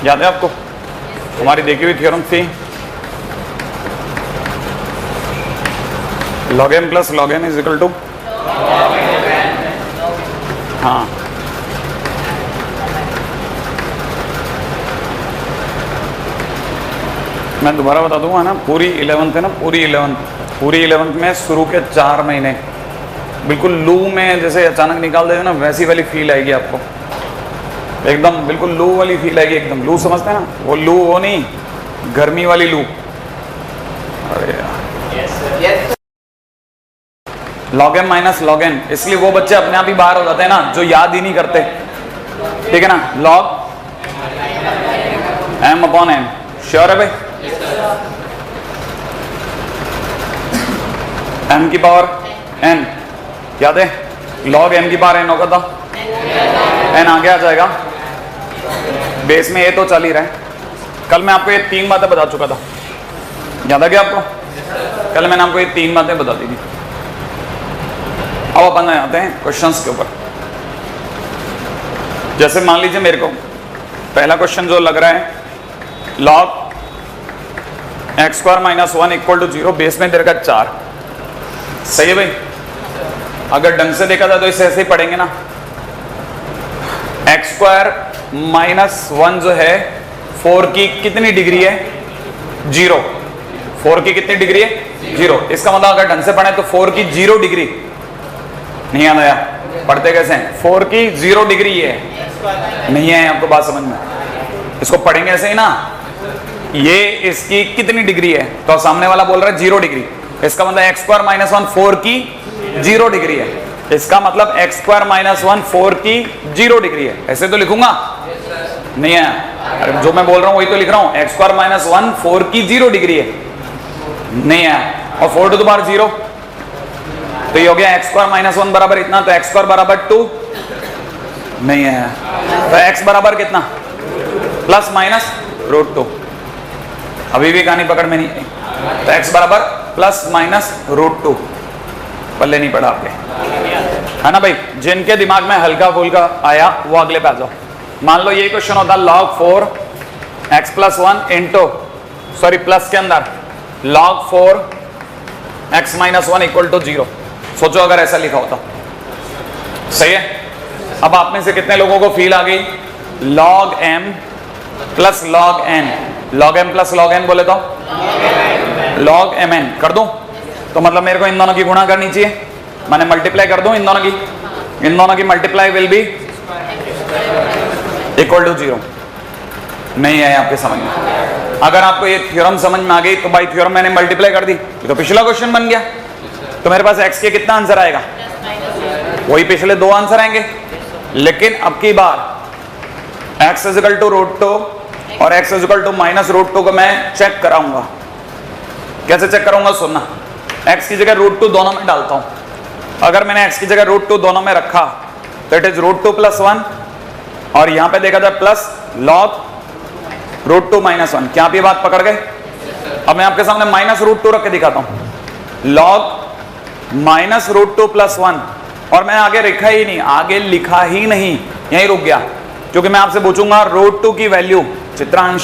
याद है आपको? हमारी देखी हुई थ्योरम थी log m plus log n is equal to, हाँ मैं दोबारा बता दूंगा ना, पूरी 11th है ना, पूरी 11th में शुरू के 4 महीने बिल्कुल लू में जैसे अचानक निकाल देते ना, वैसी वाली फील आएगी आपको, एकदम बिल्कुल लू वाली फील आएगी, एकदम लू समझते हैं ना, वो लू वो नहीं, गर्मी वाली लू। अरे यार log m minus log n, इसलिए वो बच्चे अपने आप ही बाहर हो जाते हैं ना जो याद ही नहीं करते, ठीक है ना। log m upon n, sure है भाई? m की पावर n, याद है? log m की पावर n होगा तो n आगे आ जाएगा, बेस में ये तो चल ही रहा है। कल मैं आपको ये 3 बातें बता चुका था, याद आ गया आपको? कल मैंने आपको ये 3 बातें बता दी थी। अब अपन आते हैं क्वेश्चंस के ऊपर। जैसे मान लीजिए मेरे को पहला क्वेश्चन जो लग रहा है, log x square minus 1 equal to 0, base में दे रखा 4, सही है भाई? अगर ढंग से देखा जाए तो इसे ऐसे ही पढ़ेंगे ना, x स्क्वायर माइनस 1 जो है 4 की कितनी डिग्री है? 0। 4 की कितनी डिग्री है? 0। इसका मतलब अगर ढंग से पढ़े तो 4 की 0 डिग्री, नहीं याद आया? पढ़ते कैसे हैं? 4 की 0 डिग्री है, नहीं है आपको बात समझ में? इसको पढ़ेंगे ऐसे ही ना, ये इसकी कितनी डिग्री है? तो सामने वाला बोल रहा है 0 डिग्री, इसका मतलब x स्क्वायर माइनस 1 4 की 0 डिग्री है, इसका मतलब x स्क्वायर माइनस 1 4 की 0 डिग्री है, ऐसे तो लिखूंगा? नहीं है? अरे जो मैं बोल रहा हूं वही तो लिख रहा हूं, x स्क्वायर माइनस 1 4 की 0 डिग्री है, नहीं है? और 4 टू द पावर 0, तो ये हो गया x स्क्वायर माइनस 1 बराबर इतना, तो x स्क्वायर बराबर 2, नहीं है? तो x बराबर कितना? प्लस माइनस रूट 2, अभी भी कहानी पकड़ में नहीं आई, तो x बराबर प्लस माइनस रूट 2, पल्ले नहीं पड़ा आपके, है ना भाई? जिनके दिमाग में हल्का फुल्का आया वो अगले पे आ जाओ। मान लो ये क्वेश्चन होता log 4 x plus 1 into, sorry plus के अंदर log 4 x minus 1 equal to 0, सोचो अगर ऐसा लिखा होता, सही है? अब आप में से कितने लोगों को फील आ गई? log m plus log n, log m plus log n बोले तो log mn कर दूं, तो मतलब मेरे को इन दोनों की गुणा करनी चाहिए, मैंने मल्टीप्लाई कर दूं इन दोनों की multiply will be equal to 0, नहीं है आपके समझ में? अगर आपको ये थ्योरम समझ में आ गई तो भाई थ्योरम मैंने मल्टीप्लाई कर दी, तो पिछला क्वेश्चन बन गया, तो मेरे पास x के कितना आंसर आएगा? वही पिछले 2 आंसर आएंगे, लेकिन अब की बार x is equal to root 2 और x is equal to minus root 2 को मैं चेक कराऊंगा। कैसे चेक करूंगा? सुनना, x की जगह रूट 2 दोनों में डालता हूं, अगर मैंने x की जगह रूट 2 दोनों में रखा तो इट इज रूट 2 प्लस 1, और यहां पे देखा जाए प्लस log रूट 2 माइनस 1, क्या आप ये बात पकड़ गए? अब मैं आपके सामने माइनस रूट 2 रख के दिखाता हूं, log माइनस रूट 2 प्लस 1, और मैं आगे लिखा ही नहीं, यहीं रुक गया, क्योंकि मैं आपसे पूछूंगा रूट 2 की वैल्यू, चित्रांश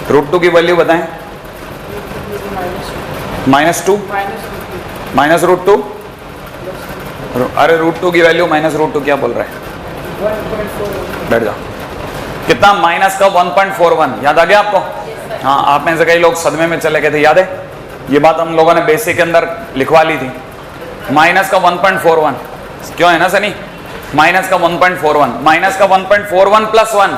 रूट 2 की वैल्यू बताएं। -2 माइनस रूट 2, अरे रूट 2 की वैल्यू माइनस रूट 2 क्या बोल रहा है? बैठ जाओ, कितना? माइनस का 1.41, याद आ गया आपको? हाँ, आप में से कई लोग सदमे में चले गए थे, याद है? ये बात हम लोगों ने बेसिक के अंदर लिखवा ली थी, माइनस का 1.41, क्यों है ना सनी? माइनस का 1.41, माइनस का 1.41 प्लस 1,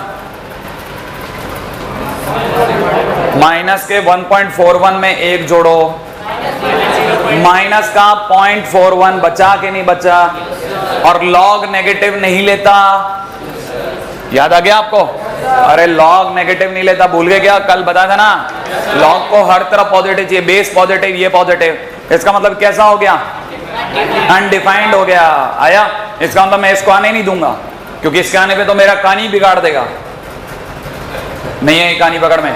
माइनस के 1.41 में 1 जोड़ो, माइनस का 0.41 बचा कि नहीं बचा? और लॉग नेगेटिव नहीं लेता, याद आ गया आपको? अरे लॉग नेगेटिव नहीं लेता, भूल गए क्या? कल बताया था ना, लॉग को हर तरफ पॉजिटिव चाहिए, बेस पॉजिटिव, ये पॉजिटिव, इसका मतलब कैसा हो गया? अनडिफाइंड हो गया। आया? इसका मतलब मैं इसको आने नहीं दूंगा, क्योंकि इसके आने पे तो मेरा कहानी बिगाड़ देगा, नहीं है कहानी पकड़ में?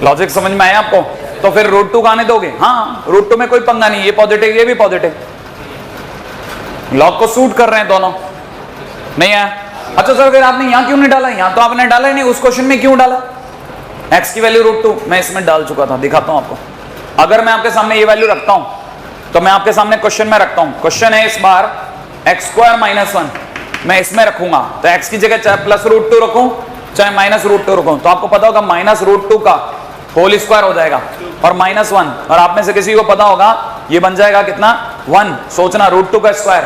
लॉजिक समझ में आया आपको? तो फिर रूट 2 का आने दोगे? हाँ, रूट 2 में कोई पंगा नहीं, ये पॉजिटिव ये भी पॉजिटिव, लॉग को सूट कर रहे हैं दोनों, नहीं है? अच्छा सर फिर आपने यहां क्यों नहीं डाला? यहां तो आपने डाला ही नहीं, उस क्वेश्चन में क्यों डाला? x की वैल्यू √2 मैं इसमें डाल चुका था, दिखाता हूं आपको। अगर मैं आपके सामने ये वैल्यू रखता हूं तो मैं आपके सामने क्वेश्चन में रखता हूं, क्वेश्चन है इस बार x² - 1 मैं इसमें रखूंगा, तो x की जगह चाहे +√2 रखूं चाहे -√2 रखूं, तो आपको पता होगा -√2 का होल स्क्वायर हो जाएगा और -1, और आप में से किसी को पता होगा ये बन जाएगा कितना 1। सोचना √2 का स्क्वायर,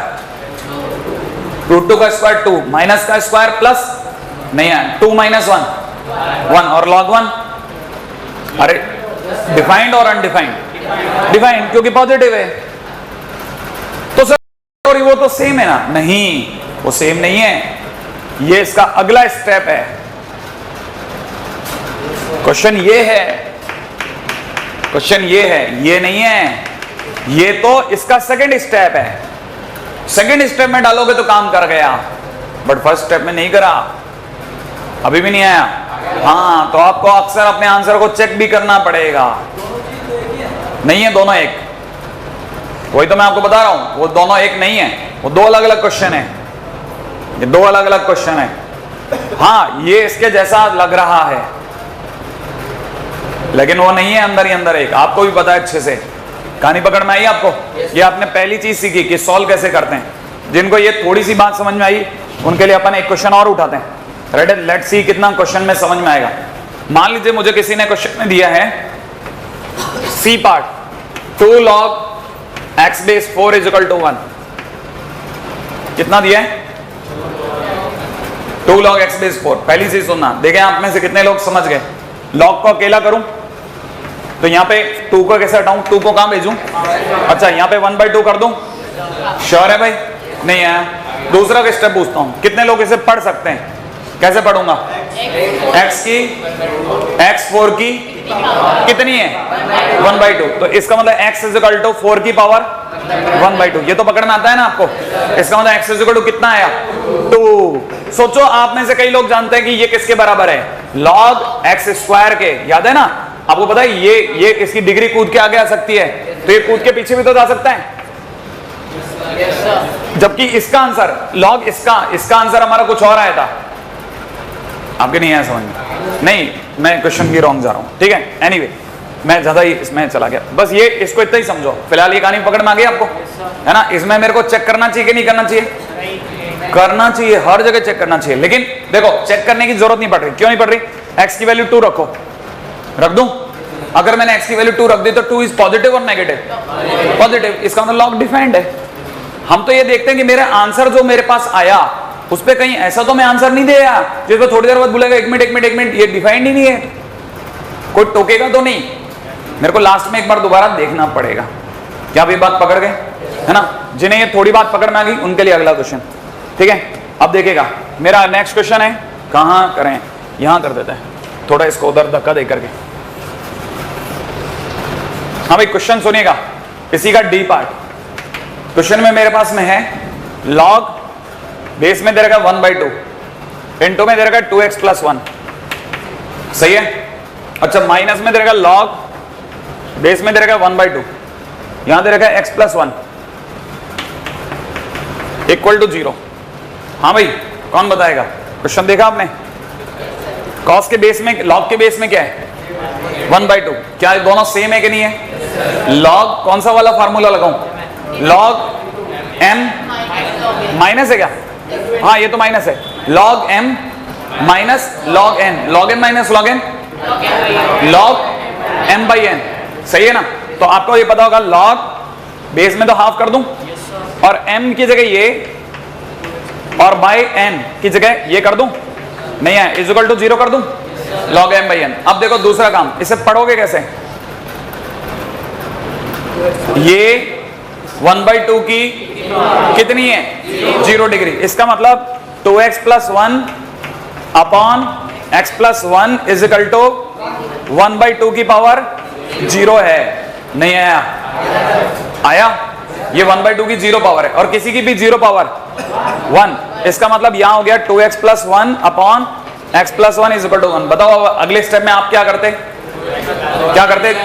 √2 का स्क्वायर 2, माइनस का स्क्वायर प्लस नहीं है 2 - 1 1 और log 1। अरे डिफाइंड और अनडिफाइंड? डिफाइंड, क्योंकि पॉजिटिव है। तो सर वो तो सेम है ना? नहीं, वो सेम नहीं है, ये इसका अगला स्टेप है। क्वेश्चन ये है, क्वेश्चन ये है, ये नहीं है, ये तो इसका सेकंड स्टेप है। सेकंड स्टेप में डालोगे तो काम कर गया, बट फर्स्ट स्टेप में नहीं करा, अभी भी नहीं आया। हाँ, तो आपको अक्सर अपने आंसर को चेक भी करना पड़ेगा। नहीं है दोनों एक, वही तो मैं आपको बता रहा हूं, वो दोनों एक नहीं है, वो दो अलग अलग क्वेश्चन है, ये दो अलग अलग क्वेश्चन है। हाँ, ये इसके जैसा लग रहा है लेकिन वो नहीं है, अंदर ही अंदर एक। आपको भी पता है अच्छे से, कहानी पकड़ में आई आपको? ये आपने पहली चीज सीखी कि सॉल्व कैसे करते हैं। जिनको ये थोड़ी सी बात समझ में आई उनके लिए अपन एक क्वेश्चन और उठाते हैं। रेडी, लेट्स सी कितना क्वेश्चन में समझ में आएगा। मान लीजिए मुझे किसी ने क्वेश्चन में दिया है सी पार्ट 2 log x⁴ = 1। कितना दिया है? 2 log x⁴। पहली चीज सुनना, देखें आप में से कितने लोग समझ गए। log को अकेला करूं तो यहां पे 2 को कैसे हटाऊं? 2 को कहां भेजूं? अच्छा, यहां पे 1/2 कर दूं? श्योर है भाई? नहीं है। दूसरा का स्टेप पूछता हूं, कितने लोग इसे पढ़ सकते हैं? कैसे पढ़ूंगा? x4 की कितनी है? 1/2। तो इसका मतलब x = 4 की पावर 1/2। ये तो पकड़ में आता है ना आपको? इसका मतलब x = कितना आया? 2। सोचो आप में से कई लोग जानते हैं कि ये किसके बराबर है? log x² के। याद है ना आपको? पता है ये इसकी डिग्री कूद के आगे आ सकती है, तो ये कूद के पीछे भी तो जा सकता है। जबकि इसका आंसर log इसका आंसर हमारा कुछ और आया था। आपके नहीं आया समझ में? नहीं, मैं क्वेश्चन की रॉन्ग जा रहा हूं, ठीक है। एनीवे, मैं ज्यादा ही इसमें चला गया। बस ये इसको इतना ही समझो। फिलहाल ये कहानी पकड़ में आ गई आपको, है ना? इसमें मेरे को चेक करना चाहिए कि नहीं करना चाहिए? करना चाहिए, हर जगह चेक करना चाहिए। लेकिन देखो, चेक करने की जरूरत नहीं पड़ रही। क्यों नहीं पड़ रही? x की वैल्यू 2 रखो, रख दूं? अगर मैंने x की वैल्यू 2 रख दी तो 2 इज पॉजिटिव और नेगेटिव? पॉजिटिव। इसका मतलब लॉग डिफाइंड है। हम तो ये देखते हैं कि मेरा आंसर जो मेरे पास आया उस पर कहीं ऐसा तो मैं आंसर नहीं दिया जिसमें थोड़ी देर बाद बोलेगा 1 मिनट ये डिफाइंड ही नहीं है, कोई टोकेगा तो नहीं। मेरे को लास्ट में एक बार दोबारा देखना पड़ेगा। क्या आप ये बात पकड़ गए? है ना? जिन्हें ये थोड़ी बात पकड़ में आ गई उनके लिए अगला क्वेश्चन, ठीक है। अब देखिएगा, मेरा नेक्स्ट क्वेश्चन है, कहां करें? यहां कर देते हैं, थोड़ा इसको उधर धक्का दे करके। हाँ भाई, क्वेश्चन सुनिएगा, इसी का डी पार्ट। क्वेश्चन में मेरे पास में है log बेस में दे रखा 1/2, इंटू में दे रखा 2x + 1। सही है? अच्छा, माइनस में दे रखा log बेस में दे रखा 1/2, यहां दे रखा x + 1 = 0। हाँ भाई, कौन बताएगा? क्वेश्चन देखा आपने? cos के बेस में, log के बेस में क्या है? 1/2। क्या ये दोनों सेम है कि नहीं है? log कौन सा वाला फार्मूला लगाऊं? log m माइनस है क्या? हाँ, ये तो माइनस है। log m minus log n, log m minus log n, log m/n। सही है ना? तो आपको ये पता होगा log बेस में तो हाफ कर दूं और m की जगह ये और बाय n की जगह ये कर दूं, नहीं है, = 0 कर दूं, log m/n। अब देखो दूसरा काम, इसे पढ़ोगे कैसे? ये 1/2 की कितनी है? 0 डिग्री। इसका मतलब 2x + 1 अपॉन x + 1 = 1/2 की पावर 0 है। नहीं आया? आया? ये 1/2 की 0 पावर है और किसी की भी 0 पावर 1। इसका मतलब यहां हो गया 2x + 1 अपॉन x + 1 = 1। बताओ अगले स्टेप में आप क्या करते?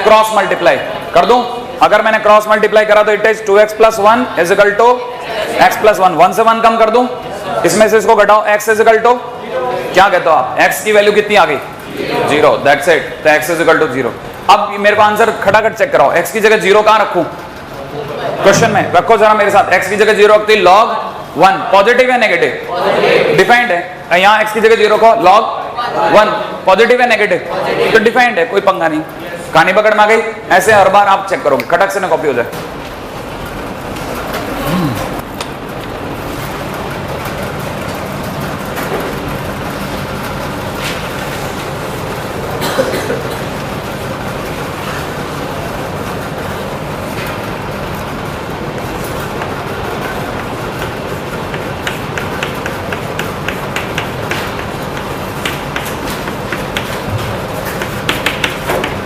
क्रॉस मल्टीप्लाई कर दूं? अगर मैंने क्रॉस मल्टीप्लाई करा तो इट इज 2x + 1 = x + 1। 1 से 1 कम कर दूं इसमें से इसको घटाओ, x इज इक्वल टू क्या कहते हो आप, x की वैल्यू कितनी आ गई 0, दैट्स इट, तो x इज इक्वल टू 0। अब मेरे को आंसर खटाखट चेक कराओ, x की जगह 0 कहां रखूं, क्वेश्चन में रखो जरा मेरे साथ, x की जगह 0 रखती log 1, पॉजिटिव है नेगेटिव, डिफाइंड है, यहाँ x की जगह 0 को log 1 पॉजिटिव है नेगेटिव, तो डिफाइंड है, कोई पंगा नहीं, कहानी पकड़ में आ गई। ऐसे हर बार आप चेक करोगे, खटक से ना कॉपी हो जाए।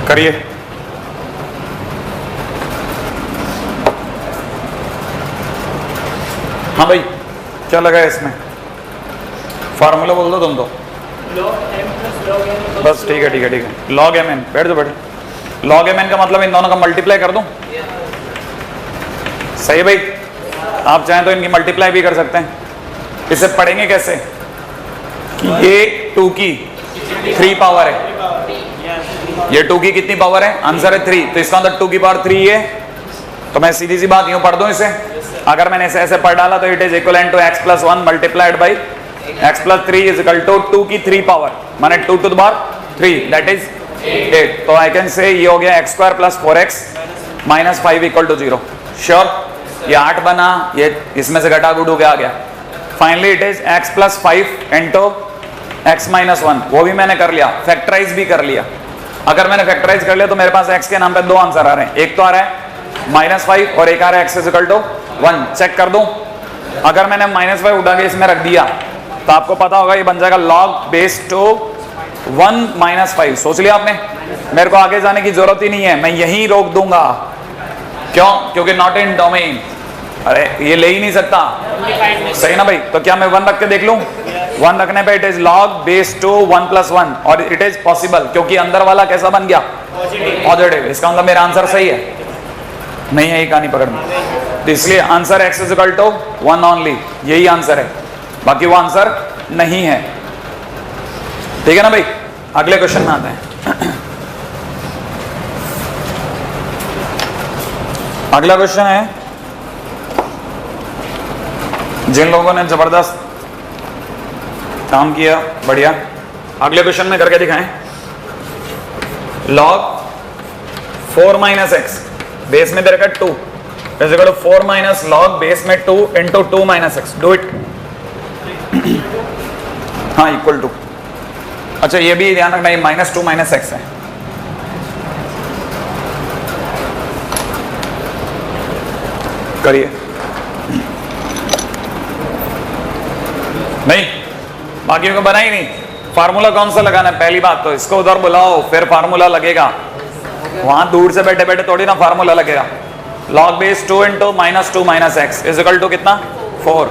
करिए, हाँ भाई क्या लगा है इसमें, फार्मूला बोल दो तुम तो, बस ठीक है ठीक है ठीक है, log mn, बैठ जाओ बैठ, log mn का मतलब इन दोनों का मल्टीप्लाई कर दूं, सही है भाई, आप चाहें तो इनकी मल्टीप्लाई भी कर सकते हैं। इसे पढ़ेंगे कैसे कि ये 2 की 3 पावर है, ये 2 की कितनी पावर है, आंसर है 3, तो इसका मतलब 2 की पावर 3 है, तो मैं सीधी सी बात यूं पढ़ दूं इसे, अगर मैंने इसे ऐसे पढ़ डाला तो it is equivalent to x plus 1 multiplied by x plus 3 is equal to 2 की 3 पावर, माने 2 to the power 3 that is 8, तो आई कैन से ये हो गया x square plus 4x minus 5 equal to 0, sure, ये 8 बना, ये इसमें से घटा गुड़ हो गया आ गया, finally it is x plus 5 into x minus 1, वो भी मैंने कर लिया, फैक्टराइज भी कर लिया। अगर मैंने फैक्टराइज कर लिया तो मेरे पास x के नाम पे 2 आंसर आ रहे हैं, एक तो आ रहा है -5 और एक आ रहा है x is equal to 1, check कर दूं, अगर मैंने -5 उठा के इसमें रख दिया तो आपको पता होगा ये बन जाएगा log बेस टू 1 -5, सोच लिया आपने, मेरे को आगे जाने की जरूरत ही नहीं है, मैं यहीं रोक दूंगा, क्यों, क्योंकि नॉट इन डोमेन, अरे ये ले ही नहीं सकता, सही ना भाई, तो क्या मैं 1 रख के देख लूं, 1 रखने पे it is log base two 1 plus 1 और इट इज पॉसिबल, क्योंकि अंदर वाला कैसा बन गया पॉजिटिव, इसका मतलब मेरा आंसर सही है, नहीं है ये कहानी पकड़ में, तो इसलिए answer x is equal to 1 only, यही आंसर है, बाकी वो आंसर नहीं है, ठीक है ना भाई। अगले क्वेश्चन में आते हैं। अगला क्वेश्चन है, जिन लोगों ने जबरदस्त काम किया बढ़िया, अगले क्वेश्चन में करके दिखाएं, log 4 माइनस एक्स बेस में दे रखा 2 is equal to 4 minus log base में 2 into 2 minus x, do it, हाँ इक्वल टू, अच्छा ये भी ध्यान रखना, ये -2 माइनस एक्स है, करिए, नहीं बाकियों को बना ही नहीं, फार्मूला कौन सा लगाना है, पहली बात तो इसको उधर बुलाओ फिर फार्मूला लगेगा, वहां दूर से बैठे बैठे थोड़ी ना फार्मूला लगेगा, log base 2 into -2 minus x is equal to कितना 4,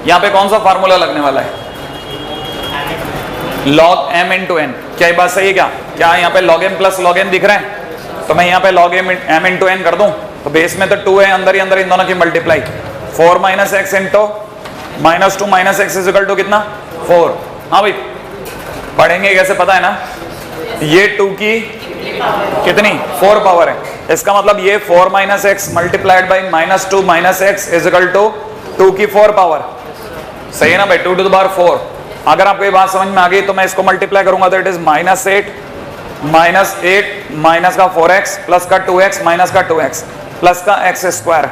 यहाँ पे कौन सा फार्मूला लगने वाला है, log m इंटू n, क्या ये बात सही है क्या यहाँ पे log m plus log n दिख रहे हैं, तो मैं यहाँ पे log m इंटू n कर दूं, तो बेस में तो 2 है, अंदर ही अंदर इन दोनों की multiply, 4 minus x into -2 minus x is equal to कितना 4, हाँ भाई पढ़ेंगे कैसे पता है ना, ये 2 की कितनी 4 पावर है, इसका मतलब ये 4 minus x multiplied by -2 minus x is equal to 2 की 4 पावर, सही है ना भाई, 2 टू द पावर 4, अगर आपको ये बात समझ में आ गई तो मैं इसको मल्टीप्लाई करूंगा तो इट इज -8 माइनस का 4x प्लस का 2x माइनस का 2x प्लस का x square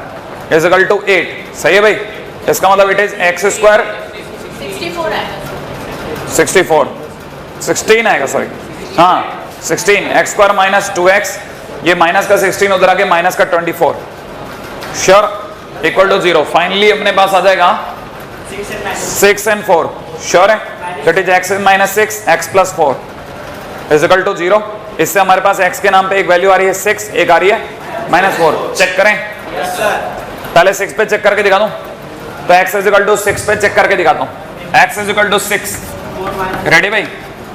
is equal to 8, सही है भाई, इसका मतलब इट इज x स्क्वायर 16 आएगा, सॉरी हाँ 16 x स्क्वायर माइनस 2x, ये माइनस का 16 उधर आके माइनस का 24, श्योर, इक्वल टू 0, फाइनली अपने पास आ जाएगा 6 and 4, श्योर है, that is x minus 6 x plus 4 is equal to 0, इससे हमारे पास x के नाम पे एक वैल्यू आ रही है 6, एक आ रही है -4, चेक करें, पहले 6 पे चेक करके दिखा दूं, तो x इज इक्वल टू 6 पे चेक करके दिखाता हूं, x is equal to 6, ready भाई,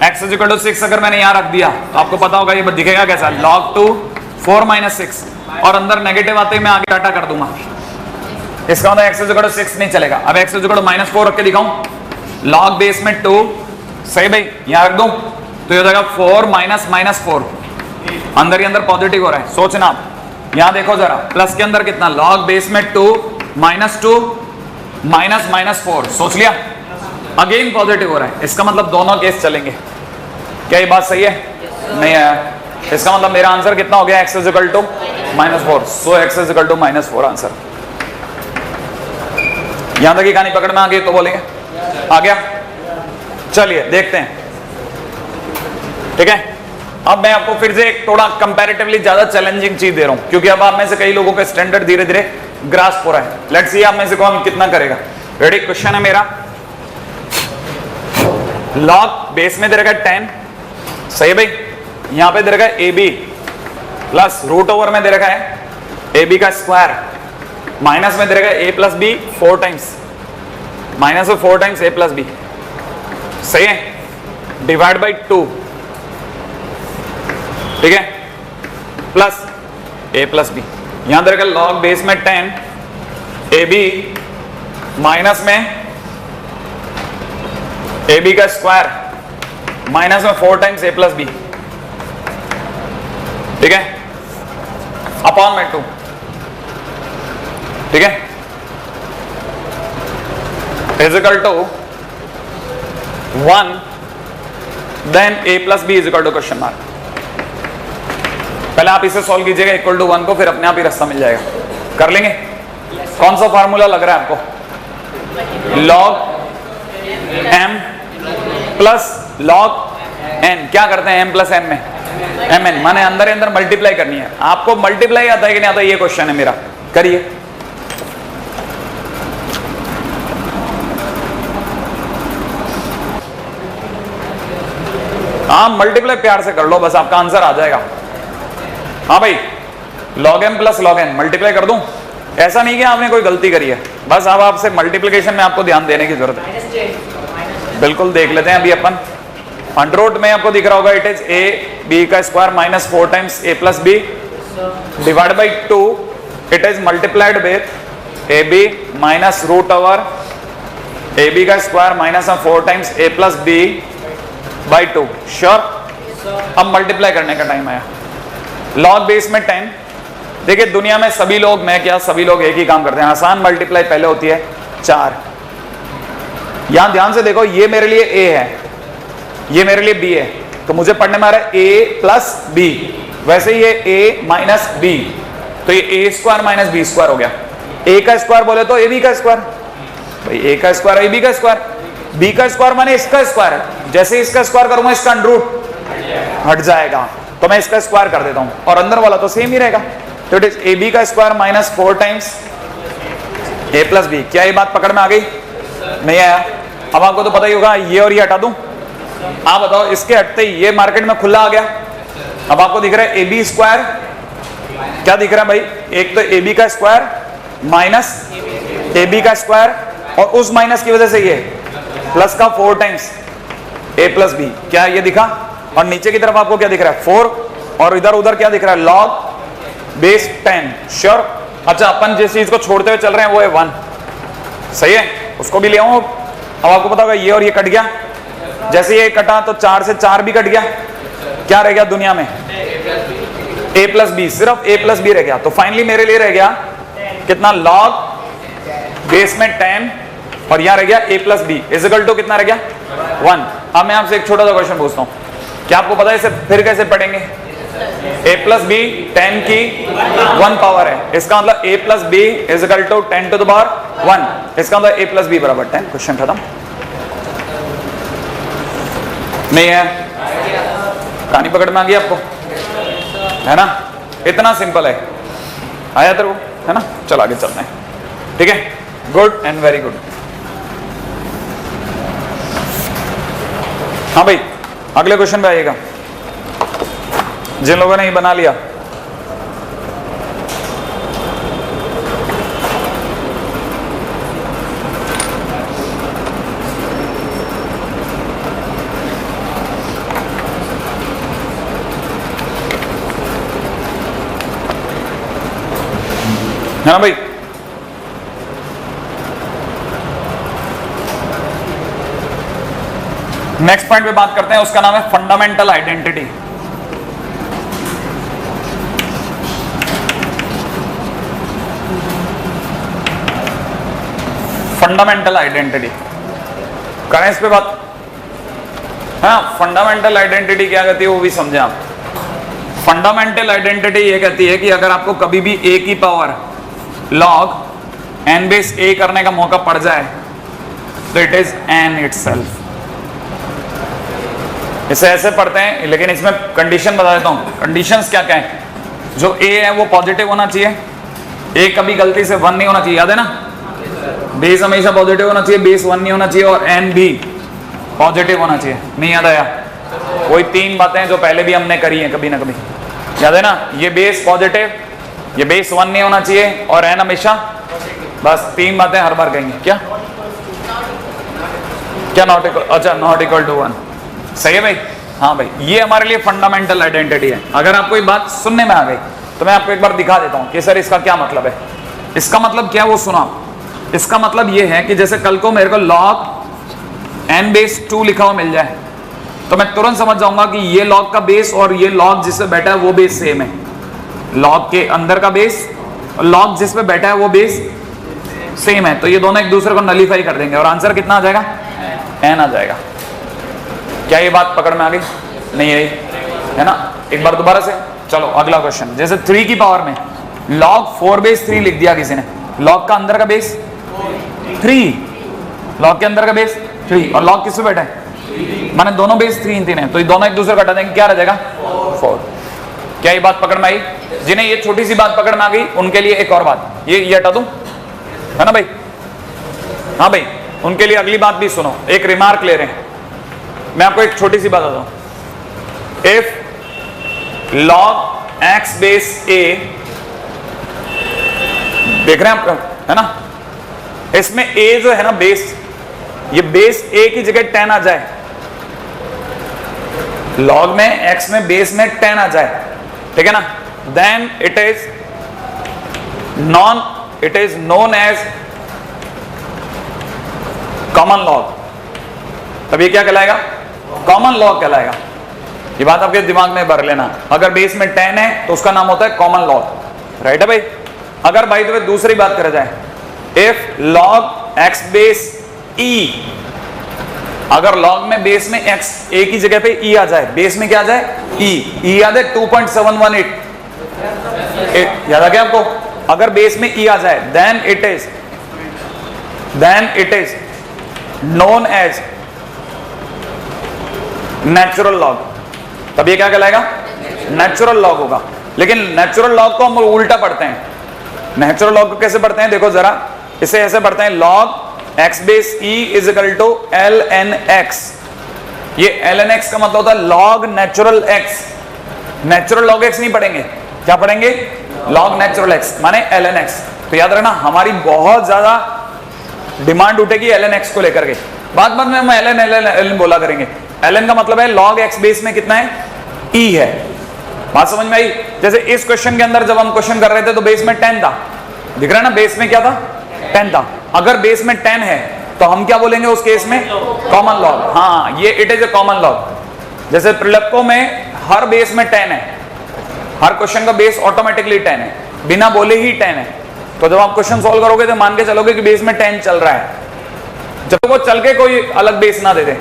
x इज इक्वल टू 6 अगर मैंने यहाँ रख दिया तो आपको पता होगा ये दिखेगा कैसा, log 2 4 माइनस 6, और अंदर नेगेटिव आते ही मैं आगे डाटा कर दूंगा, इसका मतलब x इज इक्वल टू 6 नहीं चलेगा। अब x इज इक्वल टू -4 रख के दिखाऊं, log बेस में 2, सही भाई, यहां रख दूं तो ये हो जाएगा 4 माइनस 4, अंदर ही अंदर पॉजिटिव हो रहा है, सोचना आप। यहां देखो जरा, प्लस के अंदर कितना, log बेस में 2 -2 -4, सोच लिया, अगेन पॉजिटिव हो रहा है, इसका मतलब दोनों केस चलेंगे। क्या ये बात सही है? नहीं आया, इसका मतलब मेरा आंसर कितना हो गया, x is equal to -4, so x is equal to -4 answer. यहां तक की कहानी पकड़ में आ गई तो बोलेंगे आ गया। चलिए देखते हैं, ठीक है। अब मैं आपको फिर से एक थोड़ा कंपैरेटिवली ज्यादा चैलेंजिंग चीज दे रहा हूं, क्योंकि अब आप में से कई लोगों का स्टैंडर्ड धीरे धीरे ग्रास्प हो रहा है। लेट्स सी आप में से कौन कितना करेगा। रेडी, क्वेश्चन है मेरा, log बेस में दे रखा है 10, सही भाई, यहां पे दे रखा है ab प्लस रूट ओवर में दे रखा है ab का स्क्वायर, माइनस में दे रखा है a plus B 4 times, minus में 4 टाइम्स a प्लस बी, सही है, डिवाइड बाई 2, ठीक है, प्लस a प्लस बी, यहां दे रखा है log बेस में 10 ab माइनस में ab का स्क्वायर, माइनस में 4 टाइम्स a प्लस बी, ठीक है, अपॉन में 2, ठीक है, is equal to 1, then a plus B is equal to question mark. पहले आप इसे सॉल्व कीजिएगा इक्वल टू 1 को, फिर अपने आप ही रास्ता मिल जाएगा। कर लेंगे? कौन सा फार्मूला लग रहा है आपको? log m plus log n, क्या करते हैं m प्लस n में? mn, माने अंदर अंदर मल्टीप्लाई करनी है। आपको मल्टीप्लाई आता है कि नहीं आता, ये क्वेश्चन है मेरा, करिए। हाँ, मल्टीप्लाई प्यार से कर लो, बस आपका आंसर आ जाएगा। हाँ भाई, log m plus log n multiply कर दूं? ऐसा नहीं कि आपने कोई गलती करी है, बस अब आपसे मल्टीप्लिकेशन में आपको ध्यान देने की जरूरत है। बिल्कुल देख लेते हैं अभी अपन। अंडर में आपको दिख रहा होगा, इट इज a b का square minus 4 times a plus B divide by 2, it is multiplied with a b minus root over a b का square minus 4 times a plus B by 2। Sure? अब multiply करने का time आया। log base में 10, देखिए दुनिया में सभी लोग, मैं क्या, सभी लोग एक ही काम करते हैं, आसान मल्टीप्लाई पहले होती है 4। यहां ध्यान से देखो, ये मेरे लिए a है, ये मेरे लिए b है, तो मुझे पढ़ने में आ रहा है a प्लस b, वैसे ही ये a माइनस b, तो ये a square minus B square हो गया। a का स्क्वायर बोले तो ab का स्क्वायर, भाई a का स्क्वायर ab का स्क्वायर, b का स्क्वायर माने इसका स्क्वायर है, जैसे इसका स्क्वायर करूंगा इसका अंडर रूट हट जाएगा, तो मैं इसका स्क्वायर कर देता हूं, और अंदर वाला तो सेम ही रहेगा। तो इट इज ab का square minus 4 times a plus B. क्या ये बात पकड़ में आ गई? नहीं आया? अब आपको तो पता ही होगा, ये और ये हटा दूं, आप बताओ, इसके हटते ही ये मार्केट में खुला आ गया। अब आपको दिख रहा है ab स्क्वायर, क्या दिख रहा है भाई, एक तो ab का स्क्वायर माइनस ab का स्क्वायर, और उस माइनस की वजह से ये प्लस का 4 टाइम्स a प्लस बी, क्या ये दिखा? और नीचे की तरफ आपको क्या दिख रहा है? 4, और इधर उधर क्या दिख रहा है? log base 10। श्योर? अच्छा, अपन जिस चीज को छोड़ते हुए चल रहे हैं वो है 1, सही है, उसको भी ले आऊं। अब आपको पता होगा, ये और ये कट गया, जैसे ये कटा तो 4 से 4 भी कट गया, क्या रह गया दुनिया में? a प्लस बी, सिर्फ a प्लस बी रह गया। तो फाइनली मेरे लिए रह गया कितना? log बेस में 10, और यहां रह गया a plus B is equal to कितना रह गया? 1। अब मैं आपसे एक छोटा सा क्वेश्चन पूछता हूं, क्या आपको पता है इसे फिर कैसे पढ़ेंगे? a प्लस बी 10 की 1 पावर है, इसका मतलब a plus B is equal to 10 to the power 1, इसका मतलब a प्लस बी बराबर 10। क्वेश्चन खत्म। नहीं है? कहानी पकड़ में आ गई आपको, है ना? इतना सिंपल है, आया तेरे को, है ना? चल आगे चलते हैं, ठीक है? Good and very good. हाँ भाई, अगले क्वेश्चन पे आइएगा, जिन लोगों ने ये बना लिया। है ना भाई? नेक्स्ट पॉइंट पे बात करते हैं, उसका नाम है फंडामेंटल आइडेंटिटी। फंडामेंटल आइडेंटिटी करें इस पे बात। हाँ, फंडामेंटल आइडेंटिटी क्या कहती है वो भी समझे आप। फंडामेंटल आइडेंटिटी ये कहती है कि अगर आपको कभी भी a की power log n base a करने का मौका पड़ जाए तो इट इज n इटसेल्फ। इसे ऐसे पढ़ते हैं, लेकिन इसमें कंडीशन बता देता हूं। कंडीशंस क्या क्या है? जो a है वो पॉजिटिव होना चाहिए, a कभी गलती से 1 नहीं होना चाहिए, याद है ना? बेस हमेशा पॉजिटिव होना चाहिए, बेस 1 नहीं होना चाहिए, और n भी पॉजिटिव होना चाहिए। नहीं याद आया? वही 3 बातें जो पहले भी हमने करी हैं कभी ना कभी, याद है ना? ये बेस पॉजिटिव, ये बेस 1 नहीं होना चाहिए, और n हमेशा, बस 3 बातें हर बार कहेंगे। क्या क्या नॉट इक्वल, अच्छा नॉट इक्वल टू 1, सही है भाई? हाँ भाई, ये हमारे लिए फंडामेंटल आइडेंटिटी है। अगर आपको ये बात सुनने में आ गई तो मैं आपको एक बार दिखा देता हूँ कि सर इसका क्या मतलब है। इसका मतलब क्या, वो सुना। इसका मतलब ये है कि जैसे कल को मेरे को log n बेस 2 लिखा हुआ मिल जाए तो मैं तुरंत समझ जाऊंगा कि ये log का बेस और ये log जिस पे बैठा है वो बेस सेम है। log के अंदर का बेस और log जिस पे बैठा है वो बेस सेम है, तो ये दोनों एक दूसरे को नलीफाई कर देंगे और आंसर कितना आ जाएगा? n आ जाएगा। क्या ये बात पकड़ में आ गई? नहीं आई है ना? एक बार दोबारा से चलो अगला क्वेश्चन। जैसे 3 की पावर में log 4 बेस 3 लिख दिया किसी ने, log का अंदर का बेस 3, log के अंदर का बेस 3, और log किस पे बैठा है? माने दोनों बेस 3 3 है, तो ये दोनों एक दूसरे को हटा देंगे, क्या रह जाएगा? 4। क्या ये बात पकड़ में आई? जिन्हें ये छोटी सी बात पकड़ में आ गई उनके लिए एक और बात, ये हटा दूं, है ना भाई? हाँ भाई, उनके लिए अगली बात भी सुनो, एक रिमार्क ले रहे हैं। मैं आपको एक छोटी सी बात बताता हूं। If log x base a, देख रहे हैं आप, है ना? इसमें a जो है ना बेस, ये बेस a की जगह 10 आ जाए, log में x में बेस में 10 आ जाए, ठीक है ना? Then it is known as common log. तब ये क्या कहलाएगा? कॉमन लॉग कहलाएगा। ये बात आपके दिमाग में भर लेना। अगर बेस में 10 है तो उसका नाम होता है कॉमन लॉग, राइट है भाई? अगर भाई तो दूसरी बात करा जाए, if log x base e, अगर log में बेस में x a की जगह पे e आ जाए, बेस में क्या आ जाए? e याद है 2.718, याद आ गया आपको? अगर बेस में e आ जाए then it is known as natural log. तब ये क्या कहलाएगा? नेचुरल लॉग होगा। लेकिन नेचुरल लॉग को हम उल्टा पढ़ते हैं। नेचुरल लॉग को कैसे पढ़ते हैं? देखो जरा, इसे ऐसे पढ़ते हैं, log x base e is equal to ln x। ये ln x का मतलब होता है log natural x। Natural log x नहीं पढ़ेंगे, क्या पढ़ेंगे? log नेचुरल x माने ln x। तो याद रखना, हमारी बहुत ज्यादा डिमांड उठेगी ln x को लेकर के। बाद में हम ln बोला करेंगे। ln का मतलब है log x बेस में कितना है? e है। बात समझ में आई? जैसे इस क्वेश्चन के अंदर जब हम क्वेश्चन कर रहे थे तो बेस में 10 था, दिख रहा है ना? बेस में क्या था? 10 था। अगर बेस में 10 है तो हम क्या बोलेंगे उस केस में? Common log. हाँ, ये it is a common log. जैसे प्रिलप्को में हर बेस में 10 है, हर क्वेश्चन का बेस ऑटोमेटिकली 10 है, बिना बोले ही 10 है। तो जब आप क्वेश्चन सॉल्व करोगे तो मान के चलोगे कि बेस में 10 चल रहा है, जब वो चल के कोई अलग बेस ना दे दे।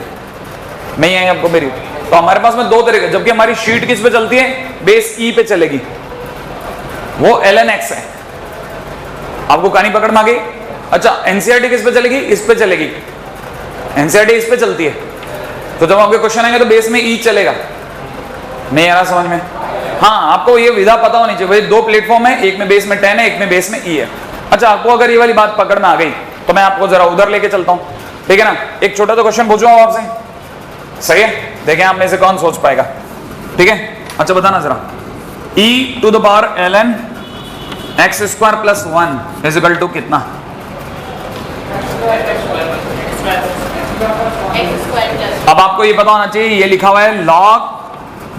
नहीं है आपको मेरी? तो हमारे पास में 2 तरीके, जबकि हमारी शीट किस पे चलती है? बेस ई पे चलेगी, वो ln x है। आपको कहानी पकड़ में आ गई? अच्छा, एनसीईआरटी किस पे चलेगी? इस पे चलेगी। एनसीईआरटी इस पे चलती है, तो जब आपके क्वेश्चन आएंगे तो बेस में ई चलेगा। नहीं आ रहा समझ में? हाँ, आपको ये विधा पता होनी चाहिए भाई। 2 प्लेटफॉर्म है, एक में बेस में 10 है, एक में बेस में ई है। अच्छा, आपको अगर ये वाली बात पकड़ में आ गई तो मैं आपको जरा उधर लेके चलता हूं, ठीक है ना? एक छोटा सा क्वेश्चन पूछूं आपसे, सही है? देखें आप में से कौन सोच पाएगा, ठीक है? अच्छा बताना जरा, e to the power ln x square plus 1 is equal to कितना? अब आपको ये पता होना चाहिए, ये लिखा हुआ है log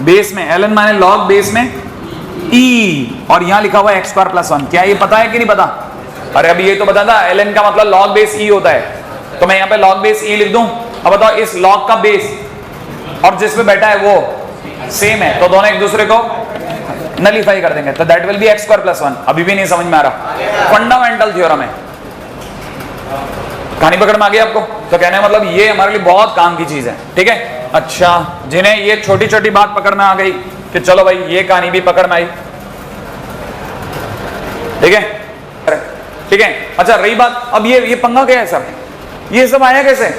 बेस में, ln माने log बेस में e, और यहां लिखा हुआ है x स्क्वायर प्लस 1। क्या ये पता है कि नहीं पता? अरे अभी ये तो बता था, ln का मतलब log बेस e होता है, तो मैं यहाँ पे log बेस e लिख दूं। अब बताओ, इस log का बेस और जिस पे बैठा है वो सेम है, तो दोनों एक दूसरे को नलीफाई कर देंगे, तो that will be x square plus 1। अभी भी नहीं समझ में आ रहा, फंडामेंटल थ्योरम है। कहानी पकड़ में आ गई आपको? तो कहने का मतलब ये हमारे लिए बहुत काम की चीज है, ठीक है। अच्छा, जिन्हें ये छोटी छोटी बात पकड़ में आ गई कि चलो भाई ये कहानी भी पकड़ में आई, ठीक है, ठीक है। अच्छा, रही बात अब ये पंगा क्या है सर, ये सब आया कैसे?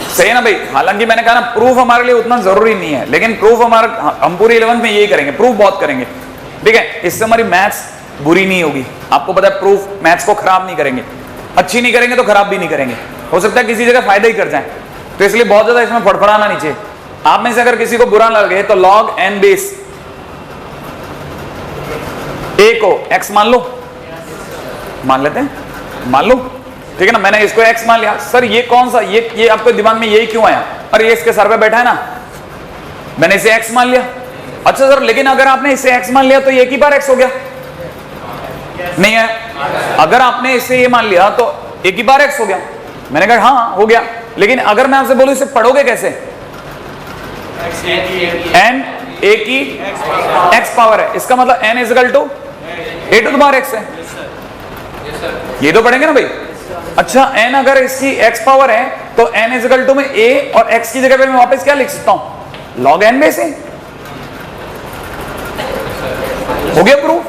सही है ना भाई। हालांकि मैंने कहा ना प्रूफ हमारे लिए उतना जरूरी नहीं है, लेकिन प्रूफ हमारा हम पूरी 11th में यही करेंगे, प्रूफ बहुत करेंगे, ठीक है। इससे हमारी मैथ्स बुरी नहीं होगी, आपको पता है प्रूफ मैथ्स को खराब नहीं करेंगे, अच्छी नहीं करेंगे तो खराब भी नहीं करेंगे, हो सकता है किसी जगह फायदा ही कर जाए, तो इसलिए बहुत ज्यादा इसमें फड़फड़ाना नहीं चाहिए। आप में से अगर किसी को बुरा लगे तो log n बेस a को x मान लो, मान लेते हैं, मान लो, ठीक है ना। मैंने इसको x मान लिया, सर ये कौन सा, ये आपके दिमाग में यही क्यों आया? अरे ये इसके सर पे बैठा है ना, मैंने इसे x मान लिया। अच्छा सर, लेकिन अगर आपने इसे x मान लिया तो ये एक ही बार x हो गया? नहीं है, अगर आपने इसे ये मान लिया तो एक ही बार x हो गया। मैंने कहा हाँ हो गया, लेकिन अगर मैं आपसे बोलूं इसे पढ़ोगे कैसे? n a की x पावर है, इसका मतलब n is equal to a to the power x है, ये तो पढ़ेंगे ना भाई। अच्छा, n अगर इसकी x पावर है तो n इज इक्वल टू में a और x की जगह पे मैं वापस क्या लिख सकता हूं? log n में से। हो गया प्रूफ?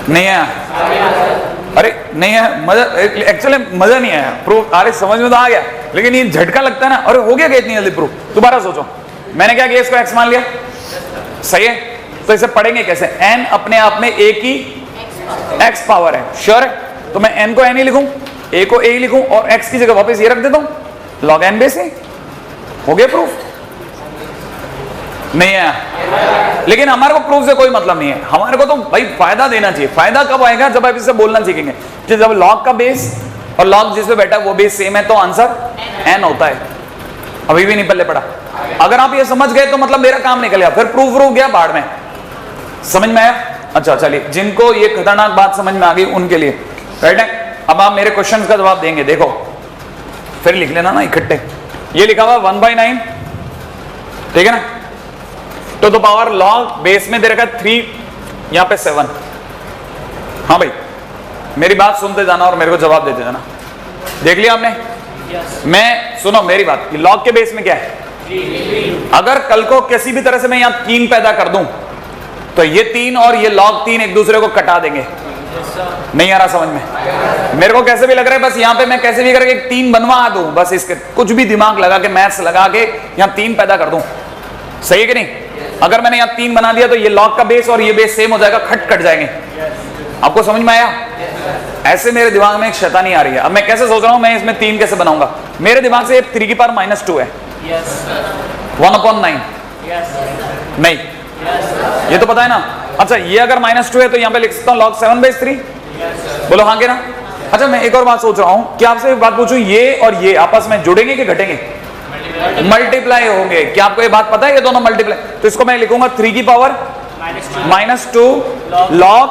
नहीं आया? अरे नहीं है, मजा एक्चुअली मजा नहीं आया प्रूफ। अरे समझ में तो आ गया, लेकिन ये झटका लगता है ना, अरे हो गया क्या इतनी जल्दी प्रूफ? दोबारा सोचो, मैंने क्या किया, इसको x मान लिया, सही है, तो इसे पढ़ेंगे कैसे? n अपने आप में a की x पावर है, श्योर है, तो मैं n को n ही लिखूं, a को a ही लिखूं और x की जगह वापस ये रख देता हूं, log n बेस से। हो गया प्रूफ? नहीं है, लेकिन हमारे को प्रूफ से कोई मतलब नहीं है, हमारे को तो भाई फायदा देना चाहिए। फायदा कब आएगा? जब आप इससे बोलना सीखेंगे कि जब log का बेस और log जिस पे बैठा है वो बेस सेम है तो आंसर n होता है। अभी भी नहीं पल्ले पड़ा। अगर आप ये समझ गए तो मतलब मेरा काम निकल गया, फिर प्रूफ रूफ गया बाढ़ में। समझ में आया? अच्छा चलिए, जिनको ये खतरनाक बात समझ में आ गई उनके लिए राइट है। अब आप मेरे क्वेश्चन का जवाब देंगे, देखो फिर लिख लेना ना इकट्ठे। ये लिखा हुआ 1/9, ठीक है ना, तो द पावर log बेस में दे रखा 3, यहां पे 7। हाँ भाई, मेरी बात सुनते जाना और मेरे को जवाब देते जाना। देख लिया आपने? मैं सुनो मेरी बात, log के बेस में क्या है? 3। अगर कल को किसी भी तरह से मैं यहां 3 पैदा कर दूं तो ये 3 और ये log 3 एक दूसरे को कटा देंगे। नहीं आ रहा समझ में? मेरे को कैसे भी लग रहा है बस यहां पे मैं कैसे भी करके 3 बनवा दूं, बस इसके कुछ भी दिमाग लगा के मैथ्स लगा के यहां 3 पैदा कर दूं। सही है कि नहीं? अगर मैंने यहां 3 बना दिया तो ये log का बेस और ये बेस सेम हो जाएगा, खट कट जाएंगे। आपको समझ में आया? ऐसे मेरे दिमाग में एक शैतानी आ रही है। अब मैं कैसे सोच रहा हूं, मैं इसमें 3 कैसे बनाऊंगा? मेरे दिमाग से 3 की पावर -2 है, 1/9 नहीं, ये तो पता है ना। अच्छा, ये अगर -2 है तो यहां पे लिख सकता हूं log 7/3। बोलो हाँ के ना? अच्छा, मैं एक और बात सोच रहा हूं कि आपसे एक बात पूछूं, ये और ये आपस में जुड़ेंगे कि घटेंगे? मल्टीप्लाई होंगे। क्या आपको ये बात पता है? ये दोनों मल्टीप्लाई, तो इसको मैं लिखूंगा 3 की पावर -2 log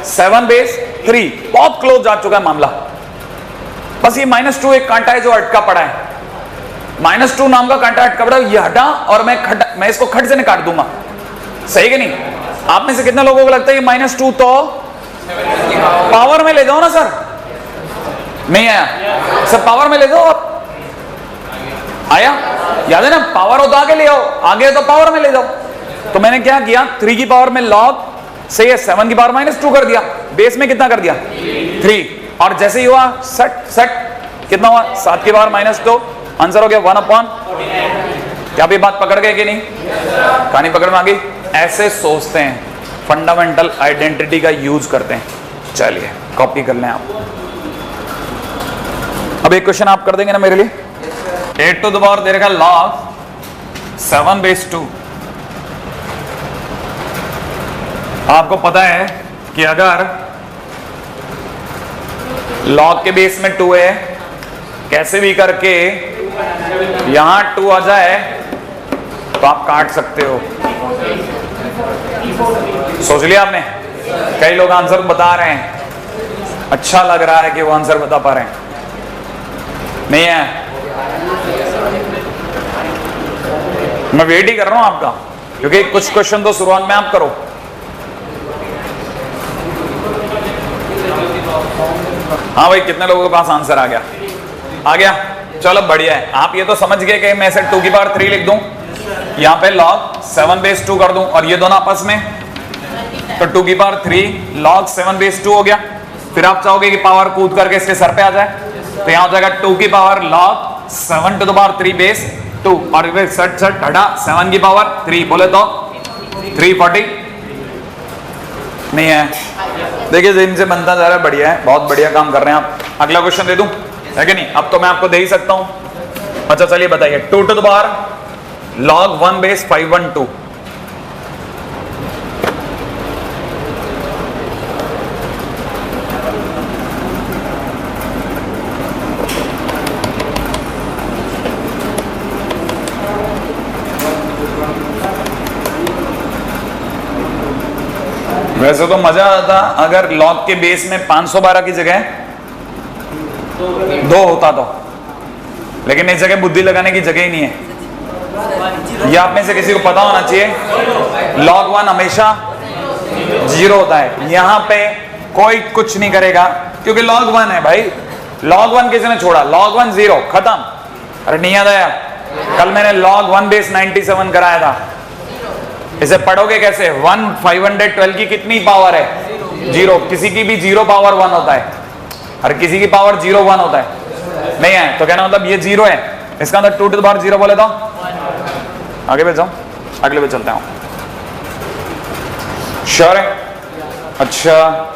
7/3। बहुत क्लोज जा चुका है मामला, बस ये -2 एक कांटा है जो अटका पड़ा है। -2 नाम का कांटा अटका पड़ा, ये हटा और मैं इसको खट से काट दूंगा। सही कि नहीं? आप में से कितने लोगों को लगता है ये -2 तो पावर में ले जाओ ना सर? नहीं आया सर? पावर में ले जाओ आप। आया? याद है ना, पावर हो तो आगे ले आओ, आगे तो पावर में ले जाओ। तो मैंने क्या किया, 3 की पावर में log सही है 7 की पावर -2 कर दिया, बेस में कितना कर दिया 3, और जैसे ही हुआ सट कितना हुआ 7 की पावर -2, आंसर हो गया 1/। क्या भी बात पकड़ गए कि नहीं? कहानी पकड़ में आ गई? ऐसे सोचते हैं, फंडामेंटल आइडेंटिटी का यूज करते हैं। चलिए कॉपी कर लें आप। अब एक क्वेश्चन आप कर देंगे ना मेरे लिए? 8 टू द पावर दे रखा log 7/2। आपको पता है कि अगर log के बेस में 2 है, कैसे भी करके यहां 2 आ जाए तो आप काट सकते हो। सोच लिया आपने? कई लोग आंसर बता रहे हैं, अच्छा लग रहा है कि वो आंसर बता पा रहे हैं। नहीं है? मैं वेट ही कर रहा हूं आपका, क्योंकि कुछ क्वेश्चन तो शुरुआत में आप करो। हाँ भाई, कितने लोगों के पास आंसर आ गया? आ गया, चलो बढ़िया है। आप ये तो समझ गए कि मैं इसे 2 की पावर 3 लिख दूं, यहाँ पे log 7 बेस 2 कर दूं, और ये दोनों आपस में, तो 2 की पावर 3 log 7 बेस 2 हो गया। फिर आप चाहोगे कि पावर कूद करके इसके सर पे आ जाए, तो यहाँ हो जाएगा 2 की power log 7 to the power 3 base 2, और फिर सट हटा 7 की पावर 3, बोले तो 340 नहीं है। देखिए जिन से बनता जा रहा है, बढ़िया है, बहुत बढ़िया काम कर रहे हैं आप। अगला क्वेश्चन दे दूं, है कि नहीं? अब तो मैं आपको दे ही सकता हूं। अच्छा चलिए बताइए, 2 to the power log 1 base 512, वैसे तो मजा आता अगर log के बेस में 512 की जगह 2 होता तो, लेकिन इस जगह बुद्धि लगाने की जगह ही नहीं है। ये आप में से किसी को पता होना चाहिए, log 1 हमेशा 0 होता है। यहां पे कोई कुछ नहीं करेगा क्योंकि log 1 है भाई। log 1 किसी ने छोड़ा, log 1 0 खत्म। अरे नहीं याद आया, कल मैंने log 1 बेस 97 कराया था। इसे पढ़ोगे कैसे? 1 512 की कितनी पावर है? 0। किसी की भी 0 पावर 1 होता है, और किसी की पावर 0 1 होता है, नहीं है? तो कहना मतलब ये 0 है, इसका मतलब 2 टू द पावर 0 बोले तो आगे बढ़ जाओ, अगले पे चलते हैं। श्योर है? अच्छा,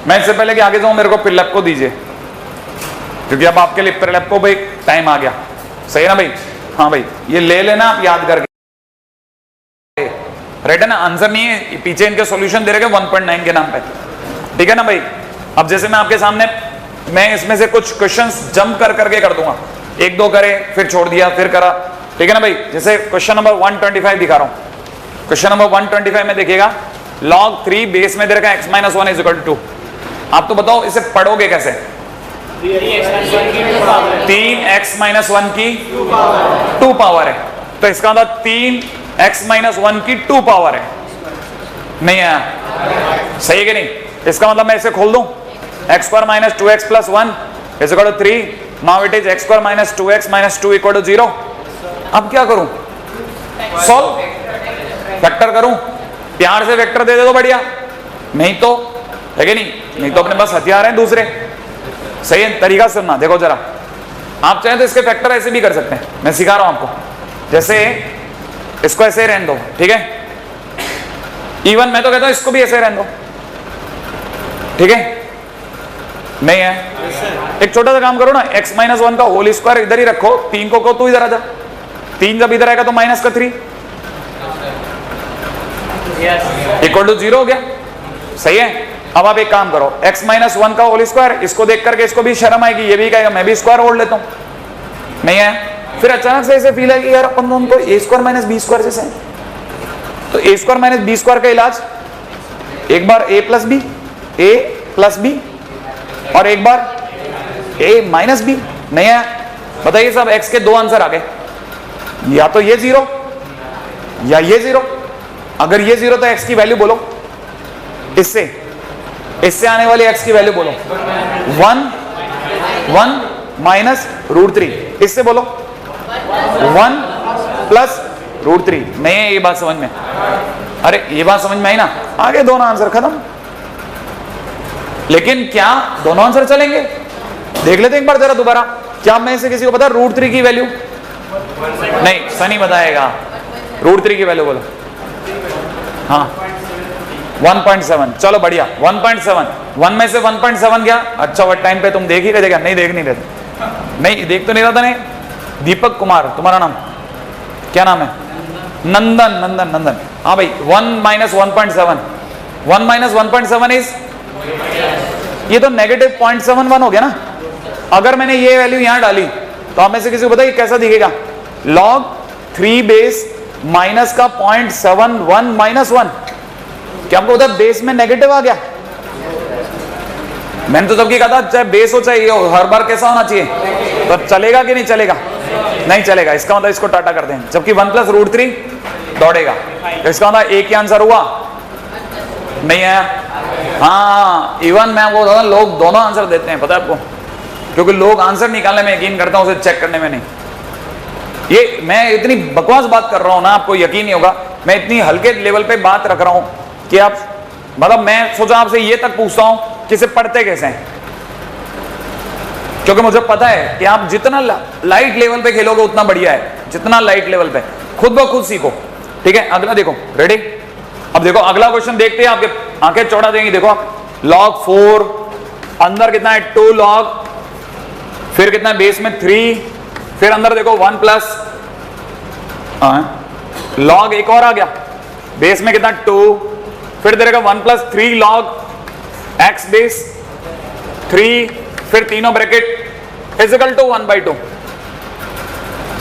मैं इससे पहले कि आगे जाऊं मेरे को पिलअप को दीजिए, क्योंकि अब आपके लिए पिलअप को भाई टाइम आ गया। सही है ना भाई? हाँ भाई, ये ले लेना आप याद करके। राइट है ना? आंसर नहीं है, पीछे इनके सॉल्यूशन दे रखे 1.9 के नाम पे, ठीक है ना भाई? अब जैसे मैं आपके सामने, मैं इसमें से कुछ क्वेश्चंस जंप करके कर दूंगा, 1 2 करे फिर छोड़ दिया फिर करा, ठीक है ना भाई? जैसे क्वेश्चन नंबर 125 दिखा रहा हूं। क्वेश्चन नंबर 125 में देखिएगा, log 3 बेस में दे रखा x - 1 = 2। आप तो बताओ इसे पढ़ोगे कैसे? 3x - 1 की 2 पावर है, तो इसका मतलब 3x - 1 की 2 पावर है, नहीं है? सही है कि नहीं? इसका मतलब मैं इसे खोल दूं, x² - 2x + 1 = 3। Now it is x² - 2x - 2 = 0। अब क्या करूं? सॉल्व, वेक्टर करूं? प्यार से वेक्टर दे दे तो बढ़िया, नहीं तो, है कि नहीं? नहीं तो अपने पास हथियार हैं दूसरे। सही है? तरीका सुनना, देखो जरा, आप चाहें तो इसके फैक्टर ऐसे भी कर सकते हैं, मैं सिखा रहा हूं आपको। जैसे इसको ऐसे रहने दो, ठीक है? इवन मैं तो कहता हूं इसको भी ऐसे रहने दो, ठीक है? नहीं है? एक छोटा सा काम करो ना, x - 1 का होल स्क्वायर इधर ही रखो, 3 को तू इधर आ जा, 3 जब इधर आएगा तो -3 = 0 हो गया। सही है? अब आप एक काम करो, x - 1 का होल स्क्वायर, इसको देख करके इसको भी शर्म आएगी, ये भी कहेगा मैं भी स्क्वायर ओढ़ लेता हूं, नहीं है? फिर अचानक से ऐसे फील है कि यार अपन दोनों को a² - b² जैसे है, तो a² - b² का इलाज, एक बार a + b और एक बार a - b, नहीं है? बताइए साहब, x के 2 आंसर आ गए, या तो ये 0 या ये 0। अगर ये 0 तो x की वैल्यू बोलो, इससे आने वाली x की वैल्यू बोलो, 1 -√3, इससे बोलो 1 + √3। नहीं है ये बात समझ में? अरे ये बात समझ में आई ना? आगे दोनों आंसर खत्म। लेकिन क्या दोनों आंसर चलेंगे? देख लेते एक बार जरा दोबारा। क्या मैं से किसी को पता √3 की वैल्यू? नहीं, सनी बताएगा। √3 की वैल्यू बोलो। हाँ 1.7, चलो बढ़िया, 1.7। 1 में से 1.7 गया, अच्छा वो टाइम पे तुम देख ही रहे, नहीं देख नहीं रहे, नहीं देख तो नहीं रहा था। नहीं, दीपक कुमार तुम्हारा नाम क्या नाम है? नंदन। हाँ भाई, 1 - 1.7, 1 - 1.7 इज, ये तो -0.71 हो गया ना। अगर मैंने ये वैल्यू यहां डाली तो आप में से किसी को बताइए कैसा दिखेगा? log 3 बेस माइनस का 0.71 -1, क्या आपको उधर बेस में नेगेटिव आ गया? मैंने तो सबकी कहा था चाहे बेस हो चाहे ये हो, हर बार कैसा होना चाहिए, तो चलेगा कि नहीं चलेगा? नहीं चलेगा, इसका मतलब इसको टाटा कर दें, जबकि 1 प्लस रूट 3 दौड़ेगा, तो इसका मतलब एक ही आंसर हुआ, नहीं आया। हाँ, इवन मैं आपको बताऊं, लोग दोनों आंसर देते हैं, पता है आपको, क्योंकि लोग आंसर निकालने में यकीन करता हूं, उसे चेक करने में नहीं। ये मैं इतनी बकवास बात कर रहा हूं ना, आपको यकीन नहीं होगा, मैं इतनी हल्के लेवल पे बात रख रहा हूं कि आप, मतलब मैं सोचा आपसे ये तक पूछता हूं कि इसे पढ़ते कैसे हैं, क्योंकि मुझे पता है कि आप जितना लाइट लेवल पे खेलोगे उतना बढ़िया है, जितना लाइट लेवल पे, खुद ब खुद सीखो, ठीक है। अगला देखो, रेडी, अब देखो अगला क्वेश्चन देखते हैं, आपके आंखें चौड़ा देंगी, देखो आप, log 4, अंदर कितना है 2 log, फिर कितना है बेस में 3, फिर अंदर देखो 1 प्लस log एक और आ गया, बेस में कितना 2, फिर देगा 1 प्लस 3 log x बेस 3, फिर तीनों ब्रैकेट इजिकल टू 1/2,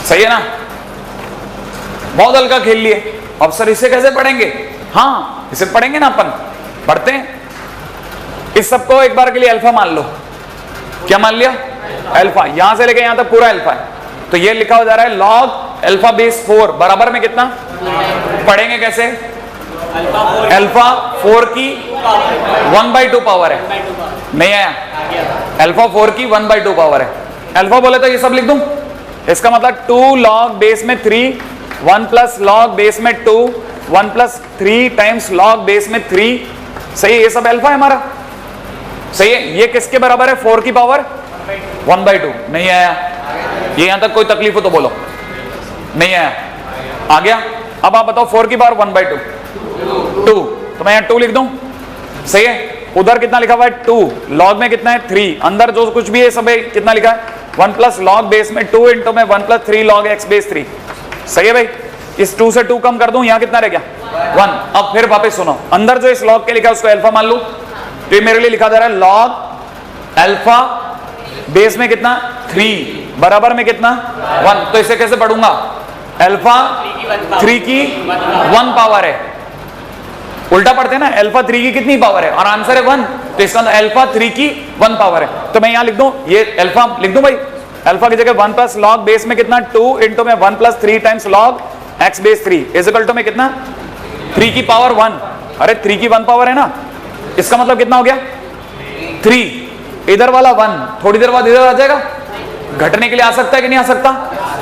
सही है ना। बहुत हल्का खेल लिए। अब सर इसे कैसे पढ़ेंगे? हाँ, इसे पढ़ेंगे ना, अपन पढ़ते हैं। इस सबको एक बार के लिए अल्फा मान लो। क्या मान लिया? अल्फा। यहां से लेके यहां तक पूरा अल्फा है, तो ये लिखा हो जा रहा है log अल्फा बेस 4 बराबर में कितना? पढ़ेंगे कैसे? अल्फा 4 की 1/2 पावर है, नहीं आया? अल्फा 4 की 1/2 पावर है। अल्फा बोले तो ये सब लिख दूं, इसका मतलब 2 log बेस में 3, 1 प्लस log बेस में 2, 1 प्लस 3 टाइम्स log बेस में 3, सही है। ये सब अल्फा है हमारा, सही है। ये किसके बराबर है? 4 की पावर 1/2, नहीं आया? ये यहां तक कोई तकलीफ हो तो बोलो, नहीं आया? आ गया? अब आप बताओ 4 की पावर 1/2 2, तो मैं यहां 2 लिख दूं, सही है। उधर कितना लिखा हुआ है? 2, log में कितना है? 3, अंदर जो कुछ भी है सब है, कितना लिखा है? 1 प्लस log बेस में 2 इंटू में 1 प्लस 3 log x बेस 3, सही है भाई। इस 2 से 2 कम कर दूं, यहां कितना रह गया? 1। अब फिर वापस सुनो, अंदर जो इस log के लिखा है उसको अल्फा मान लूं, तो ये मेरे लिए लिखा जा रहा है log अल्फा बेस में कितना? 3 बराबर में कितना? 1। तो इसे कैसे पढ़ूंगा? अल्फा 3 की 1 पावर है, उल्टा पढ़ते हैं ना, अल्फा 3 की कितनी पावर है और आंसर है 1, तो इसका अल्फा 3 की 1 पावर है। तो मैं यहां लिख दूं, ये अल्फा लिख दूं भाई, अल्फा की जगह 1 प्लस log बेस में कितना? 2 इंटू में 1 plus 3 times log x base 3 is equal to में कितना? 3 की पावर 1। अरे 3 की 1 पावर है ना, इसका मतलब कितना हो गया? 3, इधर वाला 1 थोड़ी देर बाद इधर आ जाएगा, घटने के लिए आ सकता है कि नहीं आ सकता?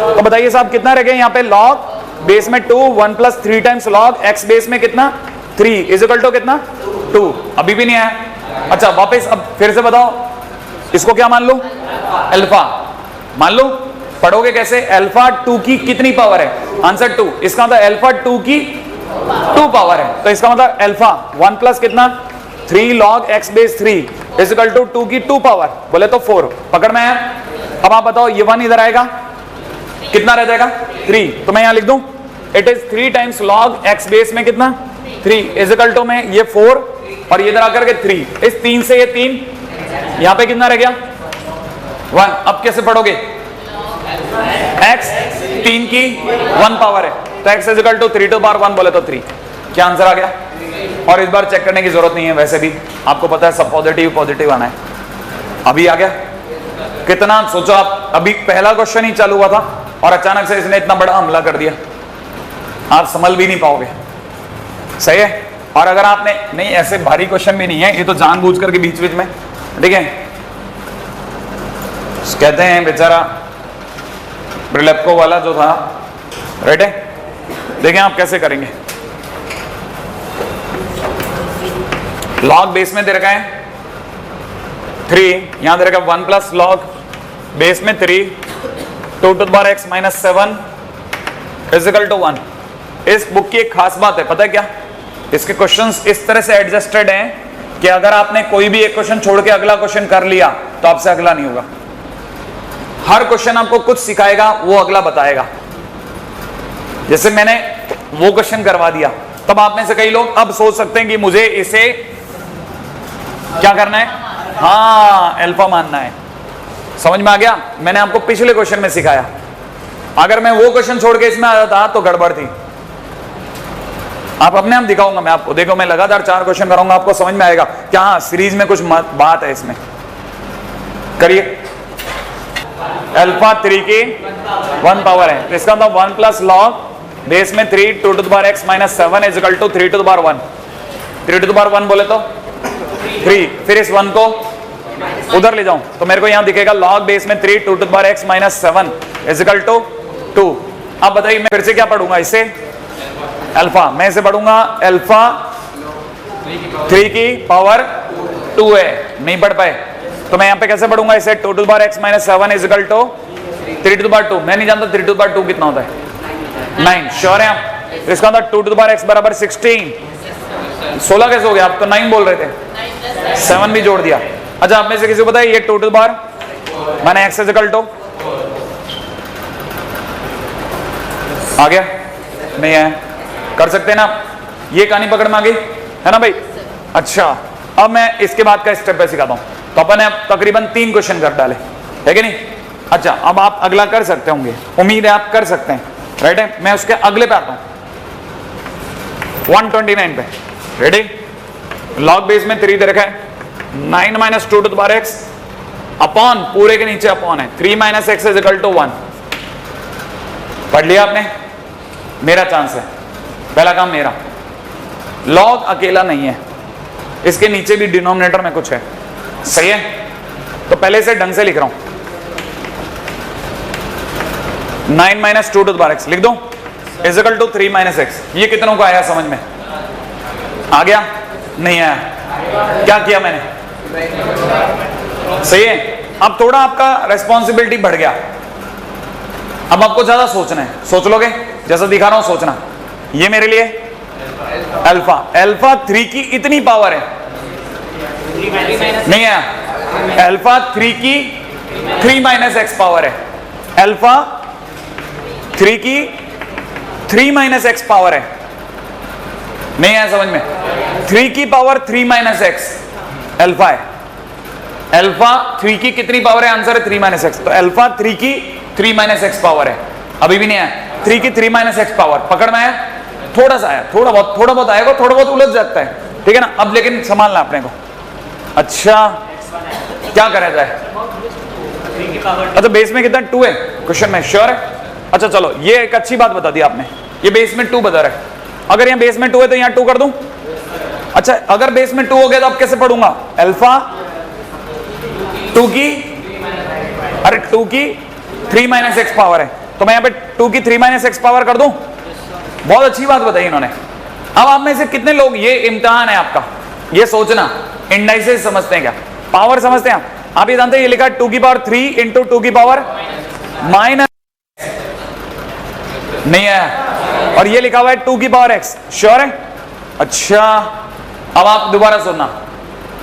तो बताइए साहब कितना रह गया यहाँ पे? log बेस में 2, 1 plus 3 times log x base में कितना? 3 इज इक्वल टू कितना? 2। अभी भी नहीं आया। अच्छा वापस, अब फिर से बताओ, इसको क्या मान लो? अल्फा मान लो। पढ़ोगे कैसे? अल्फा 2 की कितनी पावर है? आंसर 2, इसका मतलब अल्फा 2 की 2 पावर है, तो इसका मतलब अल्फा 1 प्लस कितना? 3 log x base 3 is equal to 2 की 2 पावर, बोले तो 4। पकड़ में आया? अब आप बताओ, ये 1 इधर आएगा, कितना रह जाएगा? 3। तो मैं यहां लिख दूं, it is 3 times log x base में कितना? 3 इज इक्वल टू में ये 4 और ये इधर आकर के 3, इस 3 से ये 3, यहां पे कितना रह गया? 1। अब कैसे पढ़ोगे? x 3 की 1 पावर है, तो x is equal to 3 to power 1 बोले तो 3। क्या आंसर आ गया? और इस बार चेक करने की जरूरत नहीं है, वैसे भी आपको पता है सब पॉजिटिव आना है। अभी आ गया? कितना सोचो आप, अभी पहला क्वेश्चन ही चालू हुआ था और अचानक से इसने इतना बड़ा हमला कर दिया, आप संभल भी नहीं पाओगे, सही है। और अगर आपने नहीं, ऐसे भारी क्वेश्चन भी नहीं है, ये तो जानबूझ करके बीच बीच में, ठीक है। कहते हैं बेचारा प्रिलेप्को वाला जो था, राइट है, देखें आप कैसे करेंगे। log बेस में दे रखा है 3, यहां दे रखा है 1 प्लस log बेस में 3 2 to the power x minus 7 is equal to 1। इस बुक की एक खास बात है, पता है क्या? इसके क्वेश्चंस इस तरह से एडजस्टेड हैं कि अगर आपने कोई भी एक क्वेश्चन छोड़ के अगला क्वेश्चन कर लिया तो आपसे अगला नहीं होगा। हर क्वेश्चन आपको कुछ सिखाएगा, वो अगला बताएगा। जैसे मैंने वो क्वेश्चन करवा दिया, तब आप में से कई लोग अब सोच सकते हैं कि मुझे इसे क्या करना है? हाँ, अल्फा मानना है। समझ में आ गया? मैंने आपको पिछले क्वेश्चन में सिखाया, अगर मैं वो क्वेश्चन छोड़ के इसमें आ जाता तो गड़बड़ थी। आप अपने आप दिखाऊंगा मैं आपको, देखो मैं लगातार 4 क्वेश्चन कराऊंगा, आपको समझ में आएगा क्या हाँ सीरीज में कुछ बात है इसमें। करिए। अल्फा 3 की 1 पावर है, तो इसका मतलब 1 प्लस लॉग बेस में 3 2 to the power x minus 7 is equal to 3 to the power 1। 3 to the power 1 बोले तो 3, फिर इस 1 को उधर ले जाऊं तो मेरे को यहां दिखेगा लॉग बेस में 3 2 to the power x minus 7 is equal to 2। अब बताइए मैं फिर से क्या पढ़ूंगा इसे, अल्फा, मैं इसे पढ़ूंगा अल्फा 3 की पावर 2 है, नहीं पढ़ पाए तो मैं यहां पे कैसे पढ़ूंगा इसे, 2 to the power x minus 7 is equal to 3 to the power 2। मैं नहीं जानता 3 टू द पावर 2 कितना होता है, 9। श्योर है आप? इसका मतलब 2 टू द पावर x बराबर 16। 16 कैसे हो गया, आप तो 9 बोल रहे थे, 7 भी जोड़ दिया। अच्छा आप में से किसी को पता है ये 2 टू द पावर माने x इज इक्वल टू आ गया, नहीं है, कर सकते हैं ना आप? ये कहानी पकड़ में आ गई है ना भाई। अच्छा अब मैं इसके बाद का स्टेप पे सिखाता हूं। तो अपन ने तकरीबन 3 क्वेश्चन कर डाले, है कि नहीं? अच्छा अब आप अगला कर सकते होंगे, उम्मीद है आप कर सकते हैं, राइट है? मैं उसके अगले पे आता हूं 129 पे। रेडी? लॉग बेस में 3 दे रखा है, 9 minus 2 to the power x upon, पूरे के नीचे अपॉन है, 3 minus x is equal to 1। पढ़ लिया आपने? मेरा चांस है, पहला काम मेरा। लॉग अकेला नहीं है, इसके नीचे भी डिनोमिनेटर में कुछ है, सही है? तो पहले से ढंग से लिख रहा हूं, 9 minus 2 to the power x लिख दो is equal to 3 minus x। ये कितनों को आया समझ में? आ गया? नहीं आया? क्या किया मैंने? सही है? अब थोड़ा आपका रेस्पॉन्सिबिलिटी बढ़ गया, अब आपको ज्यादा सोचना है, सोच लोगे? जैसा दिखा रहा हूं सोचना। ये मेरे लिए अल्फा, अल्फा 3 की इतनी पावर है, नहीं है? अल्फा 3 की 3 माइनस x पावर है, अल्फा 3 की 3 माइनस x पावर है, नहीं है समझ में? 3 की पावर 3 माइनस x अल्फा है। अल्फा 3 की कितनी पावर है? आंसर है 3 माइनस x। तो अल्फा 3 की 3 माइनस x पावर है, अभी भी नहीं आया। 3 की 3 माइनस x पावर पकड़ में आया? थोड़ा सा आया, थोड़ा बहुत आएगा, थोड़ा बहुत उलझ जाता है, ठीक है ना? अब लेकिन संभालना अपने को। अच्छा क्या करा जाए? अच्छा बेस में कितना 2 है क्वेश्चन में, श्योर है? अच्छा चलो ये एक अच्छी बात बता दी आपने, ये बेस में 2 बता रहा है। अगर यहाँ बेस में 2 है तो यहाँ 2 कर दूं? अच्छा अगर बेस में 2 हो गया तो अब कैसे पढ़ूंगा? अल्फा 2 की, अरे 2 की 3 माइनस x पावर है, तो मैं यहाँ पे 2 की 3 माइनस x पावर कर दूं? बहुत अच्छी बात बताई इन्होंने। अब आप में से कितने लोग, ये इम्तिहान है आपका, ये सोचना, इंडाइसेस समझते हैं क्या? पावर समझते हैं आप ये जानते हैं, ये लिखा है 2 की पावर 3 इंटू 2 की पावर माइनस, नहीं है? और ये लिखा हुआ है 2 की पावर x, श्योर है? अच्छा अब आप दोबारा सुनना,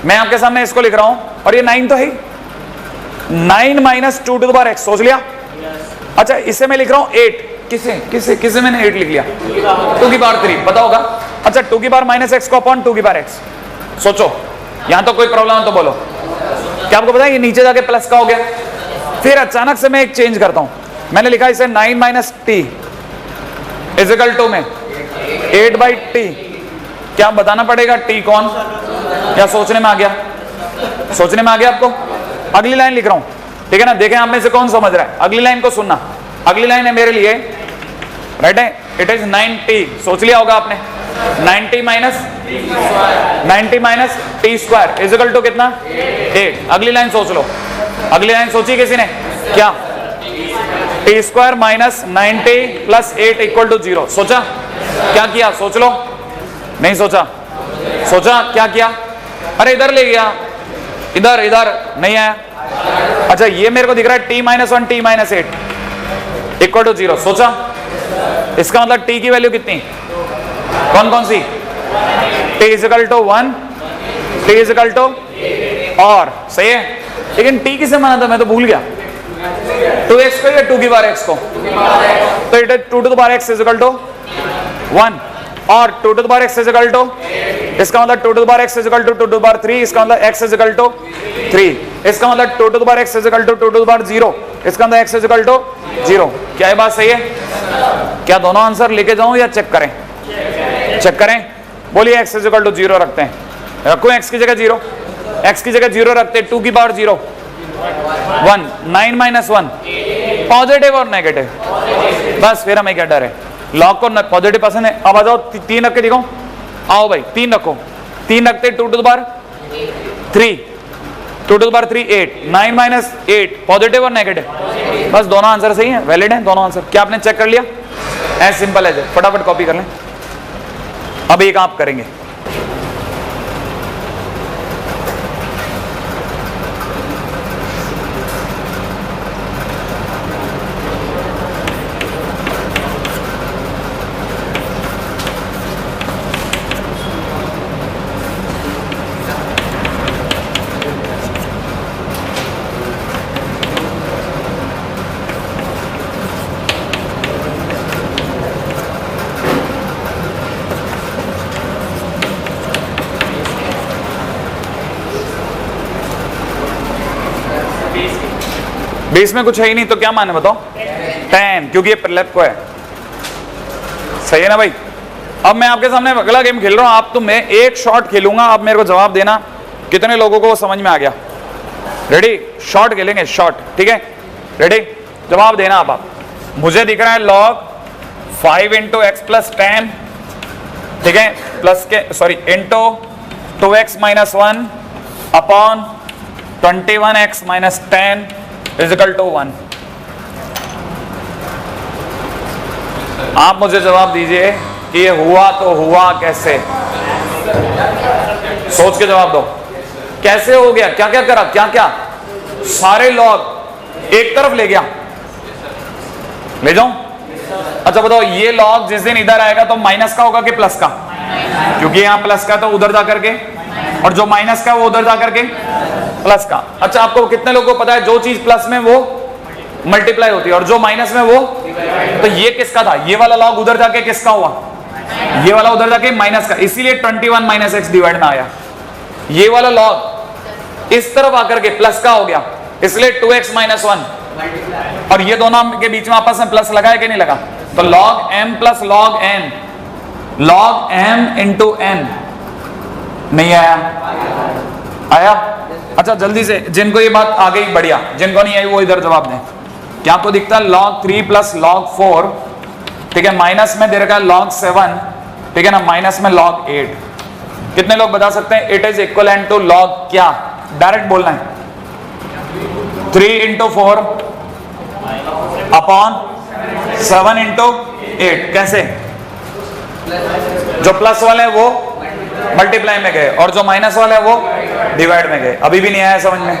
मैं आपके सामने इसको लिख रहा हूं और ये 9 तो है, 9 minus 2 to the power x, सोच लिया? अच्छा इसे मैं लिख रहा हूं 8, किसे मैंने 8 लिख लिया? 2 की पावर 3, पता होगा? अच्छा 2 की पावर माइनस x को अपॉन 2 की पावर x, सोचो यहां तो कोई प्रॉब्लम है तो बोलो। क्या आपको पता है ये नीचे जाके प्लस का हो गया? फिर अचानक से मैं एक चेंज करता हूं, मैंने लिखा इसे 9 माइनस टी इजिकल टू में 8 बाई टी। क्या बताना पड़ेगा टी कौन? क्या सोचने में आ गया? सोचने में आ गया आपको? अगली लाइन लिख रहा हूं, ठीक है ना? देखें आप में से कौन समझ रहा है, अगली लाइन को सुनना। अगली लाइन है मेरे लिए, राइट है, इट इज 90, सोच लिया होगा आपने, 90 minus T square equal to कितना? 8। अगली लाइन सोच लो, अगली लाइन सोची किसी ने? क्या? T square minus 90 plus 8 equal to 0। सोचा? क्या किया? सोच लो। नहीं सोचा? सोचा क्या किया? अरे इधर ले गया, इधर नहीं आया। अच्छा ये मेरे को दिख रहा है t minus 1 T minus 8 equal to 0। सोचा? इसका मतलब t की वैल्यू कितनी? कौन सी? t equal to 1, t equal to, और सही है, लेकिन t किसे माना था मैं तो भूल गया। 2x को या 2 की पावर x को? तो it is 2 to the power x equal to 1 और 2 to the power x equal to, इसका मतलब 2 to the power x equal to 2 to the power 3, इसका मतलब x इजिकल टू 3, इसका मतलब 2 to the power x equal to 2 to the power 0, इसका मतलब x equal to 0। क्या ये बात सही है? क्या दोनों आंसर लेके जाऊं या चेक करें? चेक करें। बोलिए x इजिकल टू 0 रखते हैं, रखो x की जगह 0, x की जगह 0 रखते हैं, 2 की पावर 0, 1, 9 माइनस 1 पॉजिटिव और नेगेटिव, बस फिर हमें क्या डर है, लॉग को पॉजिटिव पसंद है। अब आ जाओ 3 रख के दिखाओ, आओ भाई 3 रखो, 3 रखते 2 to the power 3, 2 to the power 3 8, 9 minus 8 positive और नेगेटिव, बस दोनों आंसर सही है, वैलिड है दोनों आंसर। क्या आपने चेक कर लिया? एज सिंपल एज, फटाफट कॉपी कर लें। अब एक आप करेंगे, बेस में कुछ है ही नहीं तो क्या माने बताओ? 10, क्योंकि ये प्रलेप को है, सही है ना भाई। अब मैं आपके सामने अगला गेम खेल रहा हूं, आप तो मैं एक शॉट खेलूंगा, आप मेरे को जवाब देना कितने लोगों को समझ में आ गया। रेडी? शॉट खेलेंगे, शॉट, ठीक है, रेडी? जवाब देना आप मुझे दिख रहा है log 5 इंटू एक्स प्लस 10, ठीक है, प्लस के sorry into 2x minus 1 upon 21x minus 10 equal to 1। आप मुझे जवाब दीजिए कि ये हुआ तो हुआ कैसे, सोच के जवाब दो, कैसे हो गया, क्या क्या करा, क्या क्या सारे लॉग एक तरफ ले गया, ले जाऊं? अच्छा बताओ, ये लॉग जिस दिन इधर आएगा तो माइनस का होगा कि प्लस का? क्योंकि यहां प्लस का तो उधर जा करके, और जो माइनस का वो उधर जा करके प्लस का। अच्छा आपको कितने लोगों को पता है जो चीज प्लस में वो मल्टीप्लाई होती है और जो माइनस में वो, तो ये किसका था? ये वाला लॉग उधर जाके किसका हुआ? ये वाला उधर जाके माइनस का, इसीलिए 21 माइनस एक्स डिवाइड में आया। ये वाला लॉग इस तरफ आकर के प्लस का हो गया, इसलिए 2x माइनस 1, और ये दोनों के बीच में आपस में प्लस लगा है कि नहीं लगा? तो log m plus log n, log m into n, नहीं आया? आया? अच्छा जल्दी से, जिनको ये बात आ गई बढ़िया, जिनको नहीं आई वो इधर जवाब दें। क्या आपको दिखता है? log 3 प्लस log 4, ठीक है, माइनस में दे रखा है log 7, ठीक है ना, माइनस में log 8। कितने लोग बता सकते हैं it is equivalent to log क्या? डायरेक्ट बोलना है, 3 इंटू 4 अपॉन 7 इंटू 8। कैसे? जो प्लस वाले हैं वो मल्टीप्लाई में गए और जो माइनस वाले हैं वो डिवाइड में गए। अभी भी नहीं आया समझ में?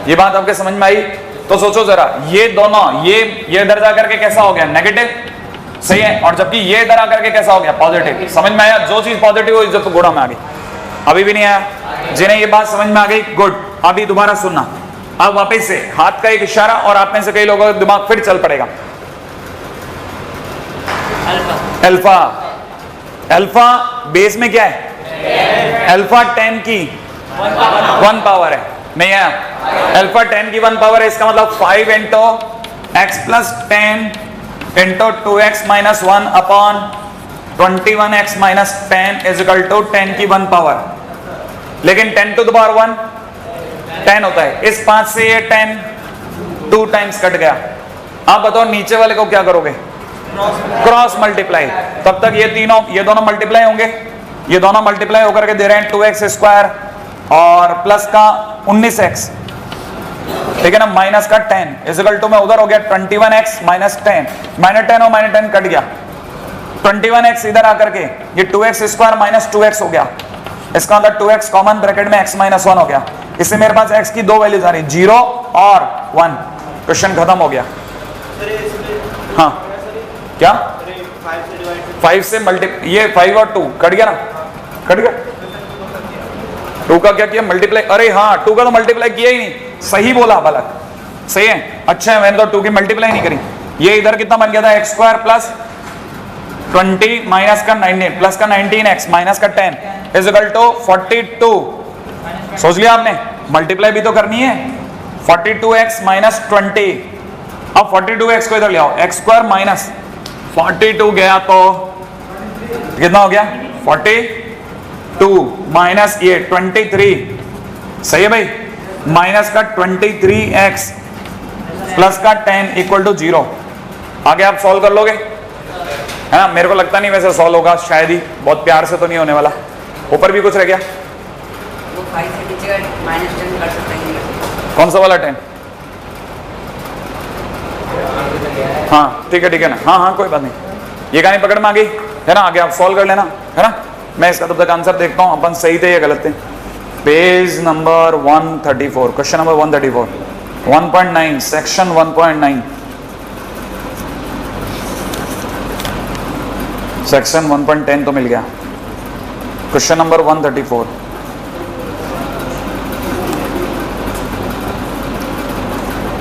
ये बात आपके समझ में आई? तो सोचो जरा, ये दोनों, ये इधर जा करके कैसा हो गया? नेगेटिव, सही है, और जबकि ये इधर आकर के कैसा हो गया? पॉजिटिव। समझ में आया? जो चीज पॉजिटिव हो इज्जत गुणा में आ गई। अभी भी नहीं आया? जिन्हें ये बात समझ में आ गई गुड, अभी दोबारा सुनना। अब वापस से हाथ का एक इशारा और आप में से कई लोगों का दिमाग फिर चल पड़ेगा। अल्फा, अल्फा बेस में क्या है? अल्फा 10 की 1 पावर है, नहीं है? अल्फा 10 की 1 पावर है, इसका मतलब 5 into x plus 10 into 2x minus 1 upon 21x minus 10 is equal to 10 की 1 पावर। लेकिन 10 टू द पावर 1 10 होता है, इस 5 से ये 10 2 टाइम्स कट गया। आप बताओ नीचे वाले को क्या करोगे? Cross multiply. तब तक ये तीनों, ये दोनों मल्टीप्लाई होंगे, ये दोनों मल्टीप्लाई होकर के दे रहे हैं 2x स्क्वायर और प्लस का 19x, ठीक है ना, माइनस का 10 इक्वल टू में उधर हो गया 21x माइनस 10, माइनस 10 और माइनस 10 कट गया, 21x इधर आकर के ये 2x स्क्वायर माइनस 2x हो गया, इसका मतलब 2x कॉमन ब्रैकेट में x माइनस 1 हो गया। इससे मेरे पास x की दो वैल्यूज आ रही, 0 और 1। क्वेश्चन खत्म हो गया। हाँ क्या? 5 से मल्टी, ये 5 और 2 कट गया ना, कट गया। 2 का क्या किया? मल्टीप्लाई। अरे हाँ 2 का तो मल्टीप्लाई किया ही नहीं, सही बोला बालक, सही है। अच्छा है, मैंने तो 2 की मल्टीप्लाई नहीं करी। ये इधर कितना बन गया था? एक्स स्क्वायर प्लस 20 माइनस का 19 प्लस का 19x माइनस का 10 इज इक्वल टू 42। सोच लिया आपने? मल्टीप्लाई भी तो करनी है। 42x माइनस 20, अब 42x को इधर ले आओ, एक्स स्क्वायर माइनस 42 गया तो कितना हो गया? 42 माइनस ये 23, सही है भाई? माइनस का 23x प्लस का 10 इक्वल टू 0। आगे आप सॉल्व कर लोगे, है ना? मेरे को लगता नहीं वैसे सॉल्व होगा, शायद ही, बहुत प्यार से तो नहीं होने वाला। ऊपर भी कुछ रह गया, वो 5 से नीचे -10 कर सकते हैं। कौन सा वाला 10? हाँ ठीक है ना, हाँ हाँ कोई बात नहीं, ये कहानी पकड़ में आ गई, है ना? आगे आप सॉल्व कर लेना, है ना? मैं इसका तब तक आंसर देखता हूँ अपन सही थे या गलत थे। Page number 134, question number 134, 1.9 section 1.9 section 1.10 तो मिल गया। क्वेश्चन नंबर 134,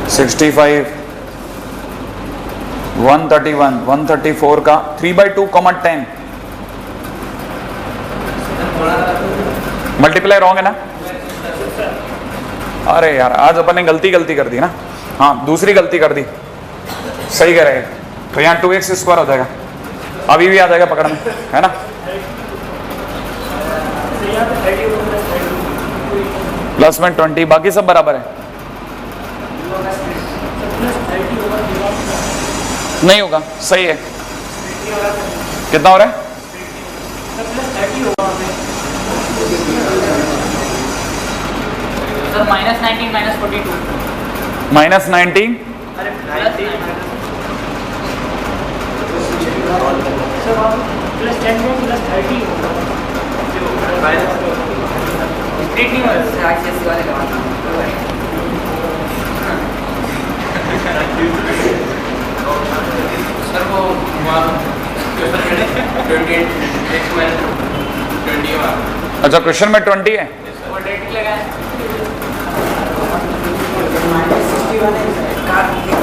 (65) 131 134 का 3/2, 10 मल्टीप्लाई रॉन्ग है ना? अरे यार आज अपन ने गलती कर दी ना। हाँ दूसरी गलती कर दी, सही कह रहे हैं। तो यहाँ 2x² हो जाएगा, अभी भी आ जाएगा पकड़ में, है ना? प्लस में 20, बाकी सब बराबर है। नहीं होगा, सही है। कितना हो रहा है? सर -19 -42 -19 +10 में +30 स्ट्रेट नहीं हो रहा है वाले का। सर वो 28 अच्छा क्वेश्चन में 20 है।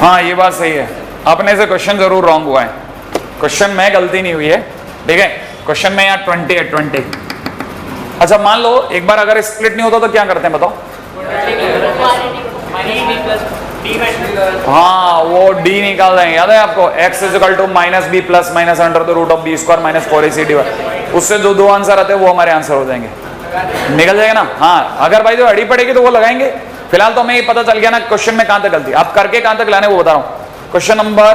हाँ ये बात सही है, अपने से क्वेश्चन जरूर रॉन्ग हुआ है, क्वेश्चन में गलती नहीं हुई है, ठीक है? क्वेश्चन में यहाँ 20 है, 20। अच्छा मान लो एक बार अगर स्प्लिट नहीं होता तो क्या करते हैं बताओ? हाँ वो d निकाल देंगे, याद है आपको? x = -b plus minus under the root of b² - 4ac/, उससे जो दो आंसर आते हैं वो हमारे आंसर हो जाएंगे, निकल जाएगा ना? हाँ अगर भाई जो अड़ी पड़ेगी तो वो लगाएंगे। फिलहाल तो हमें ये पता चल गया ना क्वेश्चन में कहां तक गलती, आप करके कहां तक लाने वो बता रहा हूँ। क्वेश्चन नंबर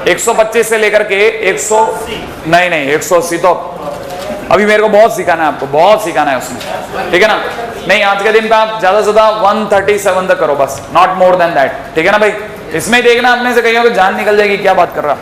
125 से लेकर के 180 तो अभी मेरे को बहुत सिखाना है, आपको बहुत सिखाना है उसमें, ठीक है ना? नहीं आज के दिन पे आप ज्यादा से ज्यादा 137 तक करो बस, नॉट मोर देन दैट, ठीक है ना भाई? इसमें देखना अपने से कहीं जान निकल जाएगी, क्या बात कर रहा।